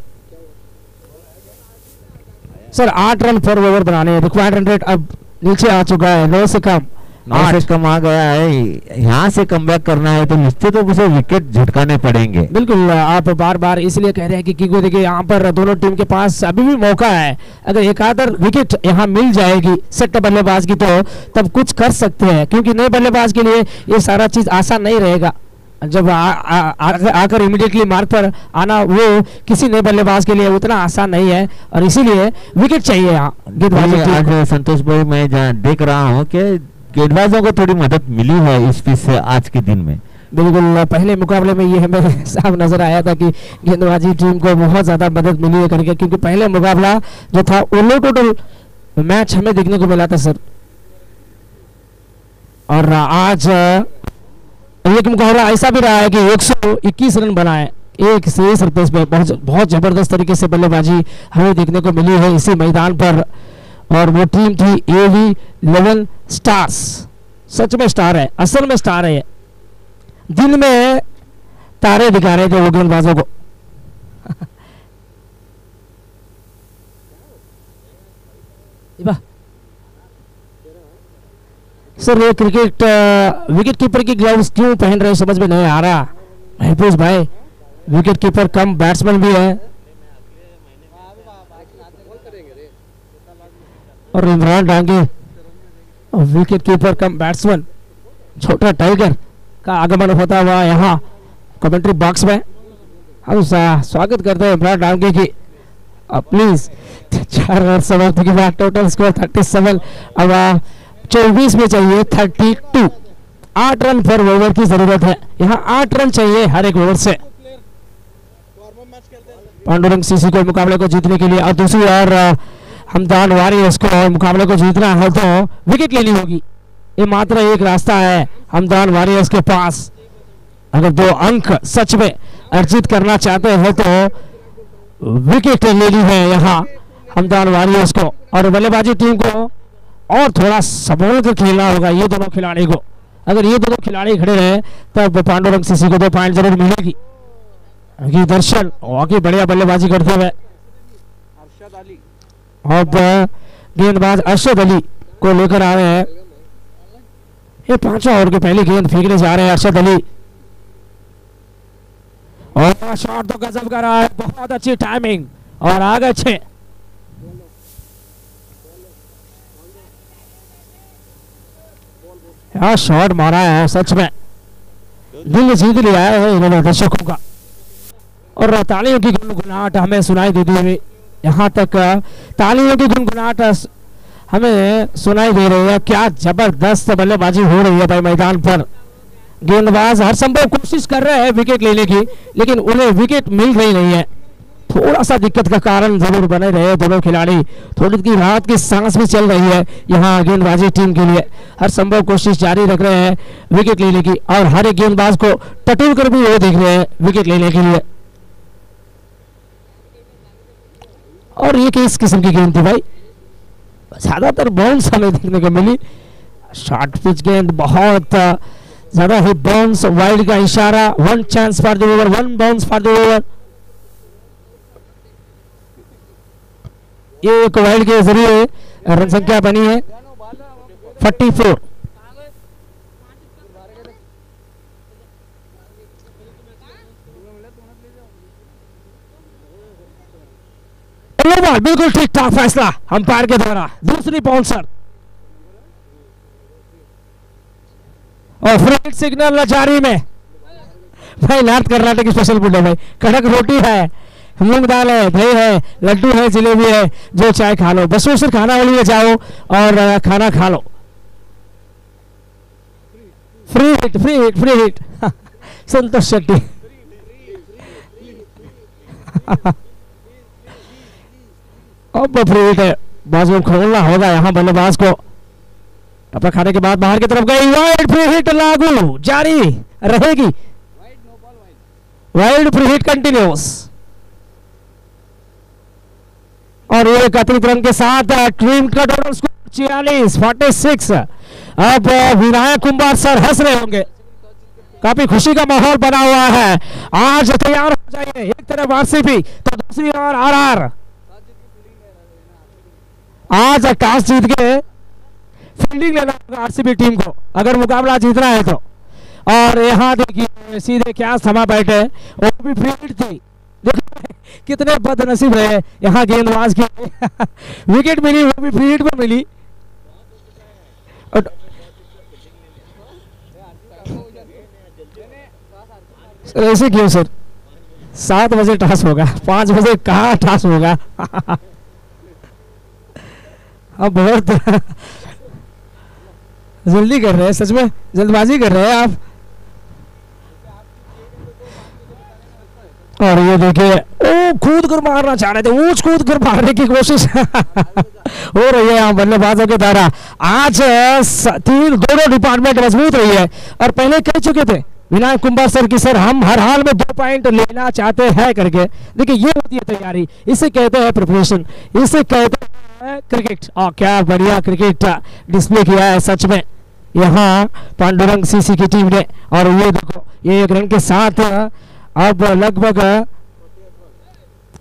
सर। 8 रन 4 ओवर बनाने, रिक्वायर्ड रन रेट अब नीचे आ चुका है 9 से कम। 9 से कम आ गया है, यहाँ से कमबैक करना है तो निश्चित तो उसे विकेट झटकाने पड़ेंगे। बिल्कुल, आप बार बार इसलिए कह रहे हैं कि क्योंकि देखिए यहाँ पर दोनों टीम के पास अभी भी मौका है। अगर एक आधर विकेट यहाँ मिल जाएगी सेट बल्लेबाज की तो तब कुछ कर सकते हैं, क्योंकि नए बल्लेबाज के लिए ये सारा चीज आसान नहीं रहेगा। जब आकर इमीडिएटली मार्क पर आना वो किसी नए बल्लेबाज के लिए उतना आसान नहीं है, और इसीलिए विकेट चाहिए यहाँ गेंदबाजी टीम को। आज संतोष भाई मैं जहाँ देख रहा हूँ कि गेंदबाजों को थोड़ी मदद मिली है इस पिच से आज के दिन में। बिल्कुल, पहले मुकाबले में ये हमें साफ नजर आया था कि गेंदबाजी टीम को बहुत ज्यादा मदद मिली है करके, क्योंकि पहले मुकाबला जो था वो टोटल मैच हमें देखने को मिला था सर। और आज एक मुकाबला ऐसा भी रहा है कि 121 रन बनाए एक से सरफेस पे, बहुत जबरदस्त तरीके से बल्लेबाजी हमें देखने को मिली है इसी मैदान पर। और वो टीम थी AV11 स्टार्स। सच में स्टार है, असल में स्टार है, दिन में तारे दिखा रहे थे वो गेंदबाजों को। सर ये क्रिकेट विकेट कीपर की ग्लव्स क्यों पहन रहे समझ में नहीं आ रहा। महफूज भाई विकेट कीपर कम बैट्समैन भी है, और इमरान डांगे विकेट कीपर कम बैट्समैन छोटा टाइगर का आगमन होता हुआ यहाँ कमेंट्री बॉक्स में। हम स्वागत करते हैं इमरान डांगे की। प्लीज 4 रन समाप्ति के बाद टोटल स्कोर 37। अब 24 में चाहिए 32। 8 रन पर ओवर की जरूरत है, यहाँ 8 रन चाहिए हर एक ओवर से पांडुरंग सीसी को मुकाबले को जीतने के लिए। और दूसरी ओर हमदान वॉरियर्स को मुकाबले को जीतना है तो विकेट लेनी होगी। ये मात्र एक रास्ता है हमदान वॉरियर्स के पास। अगर 2 अंक सच में अर्जित करना चाहते हैं तो विकेट लेनी है यहाँ हमदान वॉरियर्स को, और बल्लेबाजी टीम को और थोड़ा संभल कर खेलना होगा ये दोनों खिलाड़ी को। अगर ये दोनों खिलाड़ी खड़े रहे तब पांडुरंग सीसी को 2 पॉइंट जरूर मिलेगी। दर्शन वाकई बढ़िया बल्लेबाजी करते हुए अब गेंदबाज अरशद अली को लेकर आ रहे हैं। ये 5वां ओवर की पहली गेंद फेंकने जा रहे हैं अरशद अली, और शॉट तो गजब कर रहा है, बहुत अच्छी टाइमिंग और आगे 6। क्या शॉट मारा है, सच में दिल जीत लिया है इन्होंने दर्शकों का, और तालियों की गुनगुनाहट हमें सुनाई देती हुई यहाँ तक तालियों की गुनगुनाहट हमें सुनाई दे रही है। क्या जबरदस्त बल्लेबाजी हो रही है भाई मैदान पर। गेंदबाज हर संभव कोशिश कर रहे हैं विकेट लेने की, लेकिन उन्हें विकेट मिल रही नहीं है। थोड़ा सा दिक्कत का कारण जरूर बने रहे दोनों खिलाड़ी, थोड़ी की राहत की सांस भी चल रही है यहाँ गेंदबाजी टीम के लिए। हर संभव कोशिश जारी रख रहे हैं विकेट लेने की, और हर एक गेंदबाज को टटोल कर भी वो देख रहे हैं विकेट लेने के लिए। और ये किस किस्म की गेंद थी भाई, ज्यादातर बाउंस हमें देखने को मिली। शॉर्ट पिच गेंद बहुत ज्यादा ही बाउंस, वाइड का इशारा, 1 chance for the over, 1 bounce for the over. ये एक वाइड के जरिए रन संख्या बनी है 44। बिल्कुल ठीक ठाक फैसला अंपायर के द्वारा, दूसरी बाउंसर और फ्री सिग्नल जारी में। भाई नॉर्थ कर्नाटक स्पेशल फूड है भाई, कड़क रोटी है, मूंग दाल है, दही है, लड्डू है, जलेबी है, जो चाय खा लो, बस सिर्फ खाना वाली में जाओ और खाना खा लो। Free hit free hit free hit Santosh Shetty. अब फ्री हिट है, बाजू खोलना होगा यहाँ बल्लेबाज को। टप्पा खाने के बाद बाहर की तरफ गई, वाइड फ्री हिट लागू जारी रहेगी, वाइड फ्री हिट कंटिन्यूस। और ये अतिरिक्त रन के साथ टीम का टोटल स्कोर 46-46। अब विनायक कुंभार सर हंस रहे होंगे, काफी खुशी का माहौल बना हुआ है। आज तैयार हो जाइए, एक तरफ आरसीबी तो दूसरी ओर आरआर। आज टॉस जीत के फील्डिंग लेना होगा आरसीबी टीम को अगर मुकाबला जीतना है तो। और यहाँ देखिए सीधे क्या थमा बैठे, वो भी फ्री हिट थी। देखो कितने बदनसीब रहे यहाँ गेंदबाज के विकेट मिली, वो भी फ्री हिट को मिली। ऐसे क्यों सर? 7 बजे टॉस होगा, 5 बजे कहाँ टॉस होगा? अब बहुत जल्दी कर रहे हैं, सच में जल्दबाजी कर रहे हैं आप। और ये देखिए ओ कूद कर मारना चाह रहे थे, ऊंच कूद कर मारने की कोशिश हो रही है यहाँ बल्लेबाजों के द्वारा। आज दोनों डिपार्टमेंट मजबूत रही है और पहले कह चुके थे विनायक कुंभार सर की सर हम हर हाल में 2 पॉइंट लेना चाहते हैं करके। देखिए ये होती है तैयारी, इसे कहते हैं प्रिपरेशन, इसे कहते हैं क्रिकेट। और क्या बढ़िया क्रिकेट डिस्प्ले किया है सच में यहाँ पांडुरंग सीसी की टीम ने। और ये देखो ये 1 रन के साथ अब लगभग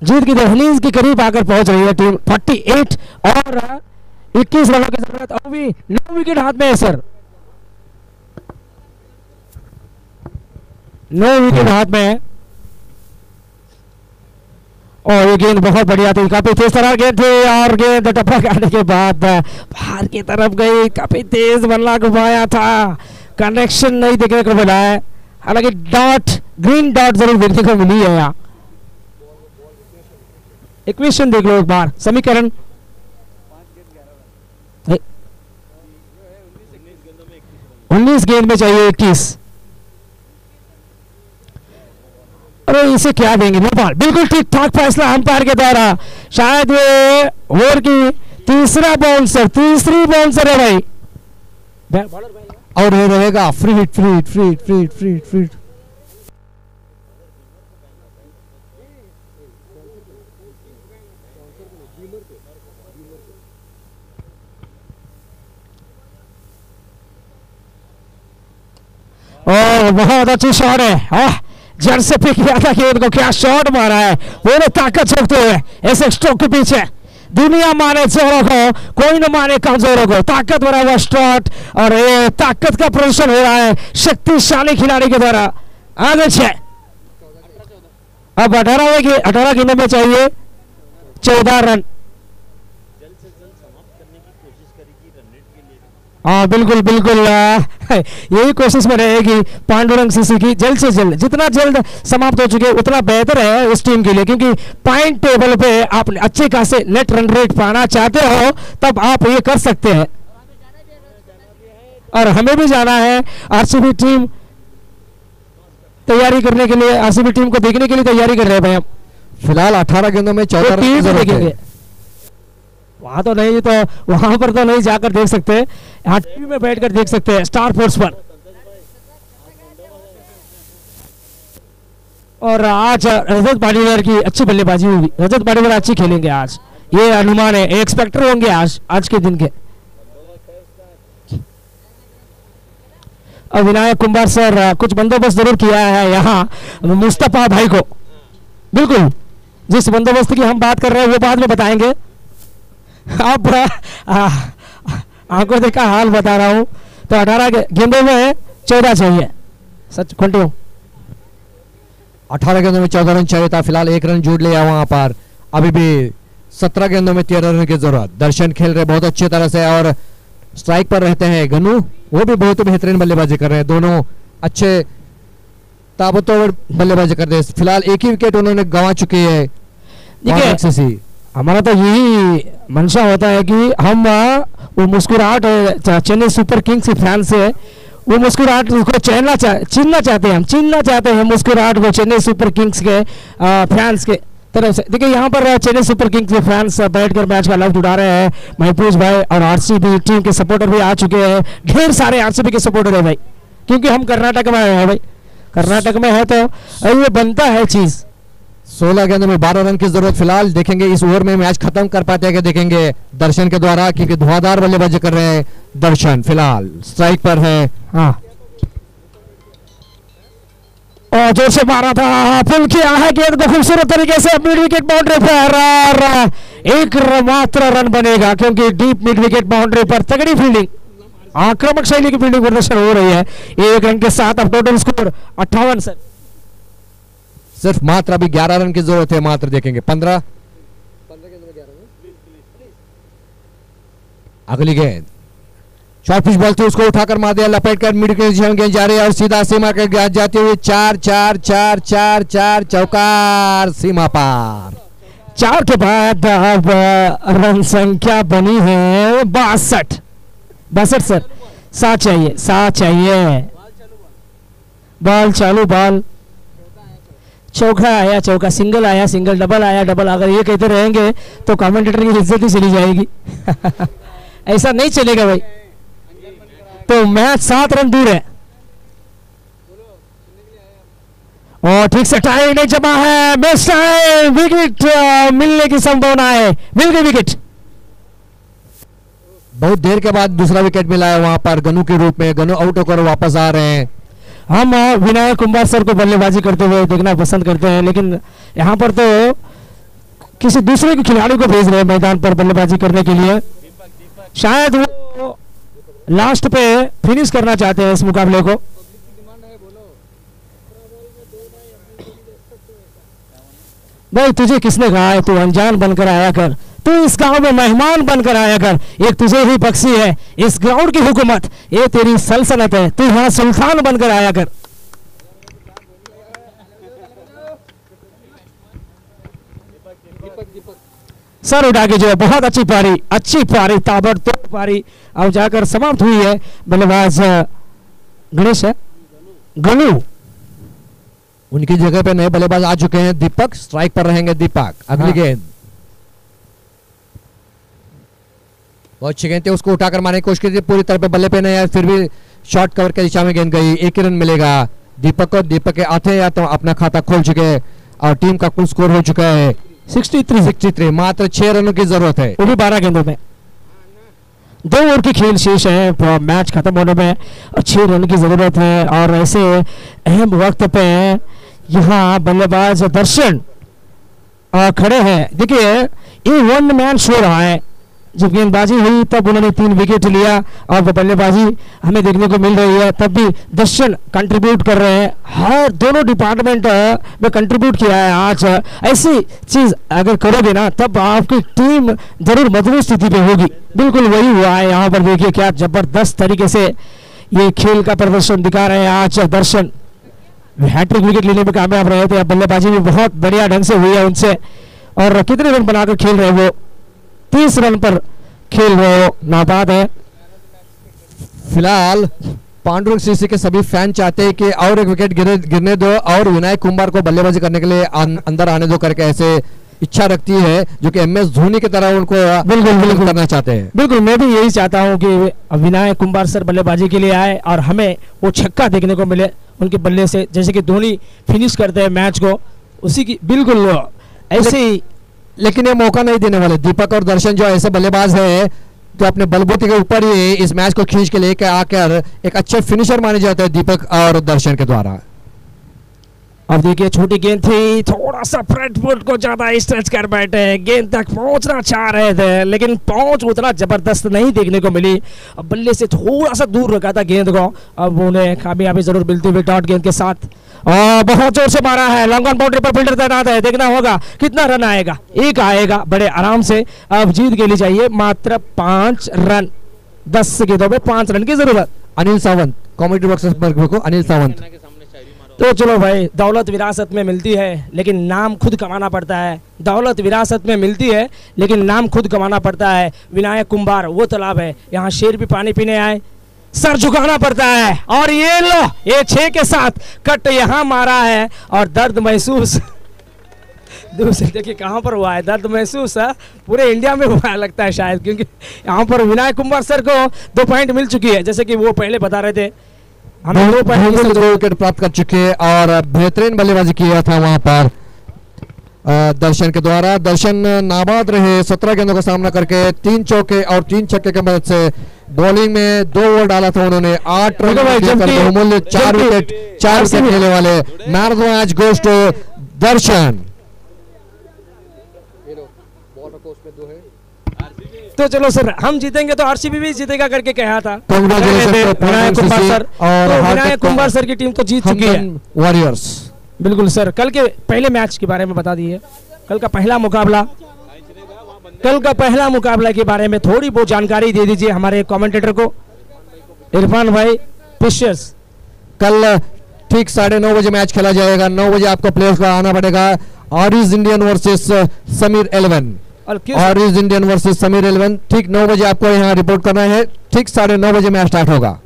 जीत की दहलीज के करीब आकर पहुंच रही है टीम। 48 और 21 रनों की जरूरत। अब भी 9 विकेट हाथ में है सर, 9 विकेट हाथ में है। और ये गेंद बहुत बढ़िया थी, काफी तेज तरह गेंद थी और गेंद टप्पा खाने के बाद बाहर की तरफ गई। काफी तेज बल्ला घुमाया था, कनेक्शन नहीं देखने को मिला है। हालांकि डॉट ग्रीन डॉट जरूर देखने को मिली है यहाँ। इक्वेशन देख लो एक बार, समीकरण 19 गेंद में चाहिए 21। अरे इसे क्या देंगे नेपाल? बिल्कुल ठीक ठाक फैसला अंपायर के द्वारा। शायद ये ओवर की तीसरी बाउंसर है भाई। और ये रहेगा free hit, free hit, free hit, free hit, free hit, free hit. Oh बहुत अच्छी शॉट है, जड़ से पिक किया था गेंद को, क्या शॉट मारा है पूरे ताकत छोड़ते हुए ऐसे स्ट्रोक के पीछे। दुनिया माने जोरों को, कोई न माने कमजोरों को। ताकत भरा हुआ शॉट और ये ताकत का प्रदर्शन हो रहा है शक्तिशाली खिलाड़ी के द्वारा। आगे 6 अब 18 गेंदों में चाहिए 14 रन। हाँ बिल्कुल बिल्कुल यही कोशिश में रहेगी पांडुरंग सीसी की, जल्द से जल्द, जितना जल्द समाप्त हो चुके उतना बेहतर है इस टीम के लिए। क्योंकि पॉइंट टेबल पे आप अच्छे खासे नेट रन रेट पाना चाहते हो तब आप ये कर सकते हैं। और हमें भी जाना है, आरसीबी टीम तैयारी करने के लिए, आरसीबी टीम को देखने के लिए तैयारी कर रहे हैं भाई। हम फिलहाल 18 गेंदों में 14 रन देखेंगे। वहां तो नहीं, तो वहां पर तो नहीं जाकर देख सकते, यहाँ टीवी में बैठकर देख सकते हैं स्टार स्पोर्ट्स पर। और आज रजत पाटीदार की अच्छी बल्लेबाजी होगी, रजत पाटीदार अच्छी खेलेंगे आज, ये अनुमान है, एक्सपेक्टर होंगे आज के दिन के। और विनायक कुंभार सर कुछ बंदोबस्त जरूर किया है यहाँ मुस्तफा भाई को। बिल्कुल जिस बंदोबस्त की हम बात कर रहे हैं वो बाद में बताएंगे। अब आंखों देखा हाल बता रहा हूं, तो 18 गेंदों में 14 चाहिए। सच कंटिन्यू 18 गेंदों में 14 रन चाहिए था, फिलहाल 1 रन जोड़ लिया वहां पर। अभी भी 17 गेंदों में 13 रन की जरूरत। दर्शन खेल रहे बहुत अच्छी तरह से और स्ट्राइक पर रहते हैं। गन्नू वो भी बहुत बेहतरीन बल्लेबाजी कर रहे हैं, दोनों अच्छे ताबड़तोड़ बल्लेबाजी कर रहे हैं। फिलहाल एक ही विकेट उन्होंने गंवा चुकी है। देखिए हमारा तो यही मंशा होता है कि हम वो मुस्कुराहट चेन्नई सुपर किंग्स के फैन से वो मुस्कुराहट को छीनना चाहते हैं, हम छीनना चाहते हैं मुस्कुराहट को चेन्नई सुपर किंग्स के फैंस के तरफ से। देखिए यहाँ पर चेन्नई सुपर किंग्स के फैंस बैठकर मैच का लफ्ज उठा रहे हैं। महफूज भाई और आरसीबी टीम के सपोर्टर भी आ चुके हैं, ढेर सारे आरसीबी के सपोर्टर है भाई, क्योंकि हम कर्नाटक में है भाई, कर्नाटक में है तो ये बनता है चीज। 16 गेंदों में 12 रन की जरूरत। फिलहाल देखेंगे इस ओवर में मैच खत्म कर पाते हैं कि देखेंगे दर्शन के द्वारा, क्योंकि धुआंधार बल्लेबाजी कर रहे हैं दर्शन। फिलहाल स्ट्राइक पर है। हाँ और जोर से मारा था, पुल किया है गेंद को खूबसूरत तरीके से मिड विकेट बाउंड्री पर और एक मात्र रन बनेगा, क्योंकि डीप मिड विकेट बाउंड्री पर तगड़ी फील्डिंग आक्रामक शैली की फील्डिंग प्रदर्शन हो रही है। 1 रन के साथ अब टोटल स्कोर 58 सर। सिर्फ मात्र अभी 11 रन की जरूरत है, मात्र देखेंगे 15 अगली गेंद शॉर्ट पिच बॉल थी, उसको उठाकर मार दिया, लपेट कर मिड के गेंद जा रही है और सीधा सीमा के गेंद जाती हुई 4 चौकार सीमा पार। 4 के बाद अब रन संख्या बनी है 62 सर। 7 चाहिए बॉल चालू, बॉल चौका आया, चौका, सिंगल आया, सिंगल, डबल आया, डबल। अगर ये कहते रहेंगे तो कमेंटेटर की इज्जत ही चली जाएगी। ऐसा नहीं चलेगा भाई। तो मैच 7 रन दूर है और ठीक से टाइम नहीं जमा है, मिस टाइम, विकेट मिलने की संभावना है, मिल गई विकेट। बहुत देर के बाद दूसरा विकेट मिला है वहां पर गनु के रूप में। गनु आउट होकर वापस आ रहे हैं। हम विनायक कुंभार सर को बल्लेबाजी करते हुए देखना पसंद करते हैं, लेकिन यहाँ पर तो किसी दूसरे के खिलाड़ी को भेज रहे हैं मैदान पर बल्लेबाजी करने के लिए। शायद वो लास्ट पे फिनिश करना चाहते हैं इस मुकाबले को। भाई तुझे किसने कहा है तू अनजान बनकर आया कर, तू इस गांव में मेहमान बनकर आया कर, एक तुझे ही बख्शी है इस ग्राउंड की हुकूमत, ये तेरी सल्तनत है, तू यहाँ सुल्तान बनकर आया कर। सर उठा के जो है बहुत अच्छी पारी ताबड़तोड़ पारी अब जाकर समाप्त हुई है। बल्लेबाज गणेश है, गनु, उनकी जगह पे नए बल्लेबाज आ चुके हैं। दीपक स्ट्राइक पर रहेंगे। दीपक अगली गेंद बहुत अच्छी गेंद थी, उसको उठाकर मारने की कोशिश की थी, पूरी तरह पे बल्ले पे नहीं आया, फिर भी शॉर्ट कवर के दिशा में गेंद गई। 1 रन मिलेगा दीपक को। दीपक के आते या तो अपना खाता खोल चुके हैं और टीम का कुल स्कोर हो चुका है 63। मात्र 6 रनों की जरूरत है, वो भी 12 गेंदों में। 2 ओवर की खेल शेष है मैच खत्म होने में, 6 रन की जरूरत है। और ऐसे अहम वक्त पे यहाँ बल्लेबाज दर्शन खड़े हैं। देखिए ये 1 मैन शो रहा है। जब गेंदबाजी हुई तब उन्होंने 3 विकेट लिया और बल्लेबाजी हमें देखने को मिल रही है, तब भी दर्शन कंट्रीब्यूट कर रहे हैं। हर दोनों डिपार्टमेंट में कंट्रीब्यूट किया है। आज ऐसी चीज अगर करोगे ना तब आपकी टीम जरूर मजबूत स्थिति पे होगी। बिल्कुल वही हुआ है यहाँ पर। देखिए क्या जबरदस्त तरीके से ये खेल का प्रदर्शन दिखा रहे हैं आज दर्शन। हैट्रिक विकेट लेने में कामयाब रहे थे। बल्लेबाजी भी बहुत बढ़िया ढंग से हुई है उनसे। और कितने रन बनाकर खेल रहे वो, 30 रन पर खेल रहे हो, नाबाद है। फिलहाल पांडुरंग सीसी के सभी फैन चाहते हैं कि और एक विकेट गिरने दो और विनायक कुंभार को बल्लेबाजी करने के लिए अंदर आने दो करके ऐसे इच्छा रखती है, जो कि MS धोनी की तरह उनको बिल्कुल करना चाहते हैं। बिल्कुल मैं भी यही चाहता हूं कि विनायक कुंभार सर बल्लेबाजी के लिए आए और हमें वो छक्का देखने को मिले उनके बल्ले से, जैसे कि धोनी फिनिश करते हैं मैच को, उसी की बिल्कुल ऐसे ही। लेकिन ये मौका नहीं देने वाले। दीपक और दर्शन जो ऐसे बल्लेबाज है तो अपने बलबूते के ऊपर ही इस मैच को खींच के लेकर आकर एक अच्छे फिनिशर माने जाते हैं दीपक और दर्शन के द्वारा। अब देखिए छोटी गेंद थी, थोड़ा सा फ्रंट फुट को ज्यादा स्ट्रेच कर बैठे, गेंद तक पहुंचना चाह रहे थे लेकिन पहुंच उतना जबरदस्त नहीं देखने को मिली। अब बल्ले से थोड़ा सा दूर रखा था गेंद को। अब उन्हें कामयाबी जरूर मिलती हुई डॉट गेंद के साथ। और बहुत जोर से मारा है, लॉन्ग ऑन बाउंड्री पर फील्डर तैनात है। देखना होगा कितना रन आएगा। 1 आएगा बड़े आराम से। अब जीत के लिए चाहिए मात्र 5 रन, 10 गेंदों में 5 रन की जरूरत। अनिल सावंत कॉमेडी बॉक्स को अनिल सावंत। तो चलो भाई, दौलत विरासत में मिलती है लेकिन नाम खुद कमाना पड़ता है। दौलत विरासत में मिलती है लेकिन नाम खुद कमाना पड़ता है। विनायक कुंभार वो तालाब है, यहाँ शेर भी पानी पीने आए, सर झुकाना पड़ता है। और ये लो, ये 6 के साथ कट यहाँ मारा है और दर्द महसूस दूसरे देखिए कहाँ पर हुआ है दर्द महसूस है, पूरे इंडिया में हुआ है लगता है शायद, क्योंकि यहाँ पर विनायक कुंभार सर को 2 पॉइंट मिल चुकी है, जैसे कि वो पहले बता रहे थे। हमें 2 विकेट प्राप्त कर चुके हैं और बेहतरीन बल्लेबाजी किया था वहां पर दर्शन के द्वारा। दर्शन नाबाद रहे 17 गेंदों का सामना करके 3 चौके और 3 छक्के की मदद से बॉलिंग में 2 ओवर डाला था उन्होंने। 8 रन बहुमूल्य 4 विकेट लेने वाले। Man of the match goes to Darshan. तो चलो सर, हम जीतेंगे तो आरसीबी भी जीतेगा करके कहा था। Congratulations to Vinayak Kumbhar sir, और तो हार्दिक विनायक कुंभार सर की टीम तो जीत चुकी है। वॉरियर्स। बिल्कुल सर, कल के पहले मैच के बारे में बता दिए, कल का पहला मुकाबला के बारे में थोड़ी बहुत जानकारी दे दीजिए हमारे कमेंटेटर को, इरफान भाई पिशर्स। कल ठीक 9:30 बजे मैच खेला जाएगा। 9 बजे आपको प्लेयर्स को आना पड़ेगा। ऑरिज इंडियन वर्सेस समीर 11, ऑरिज इंडियन वर्सेस समीर 11। ठीक 9 बजे आपको यहाँ रिपोर्ट करना है। ठीक 9:30 बजे मैच स्टार्ट होगा।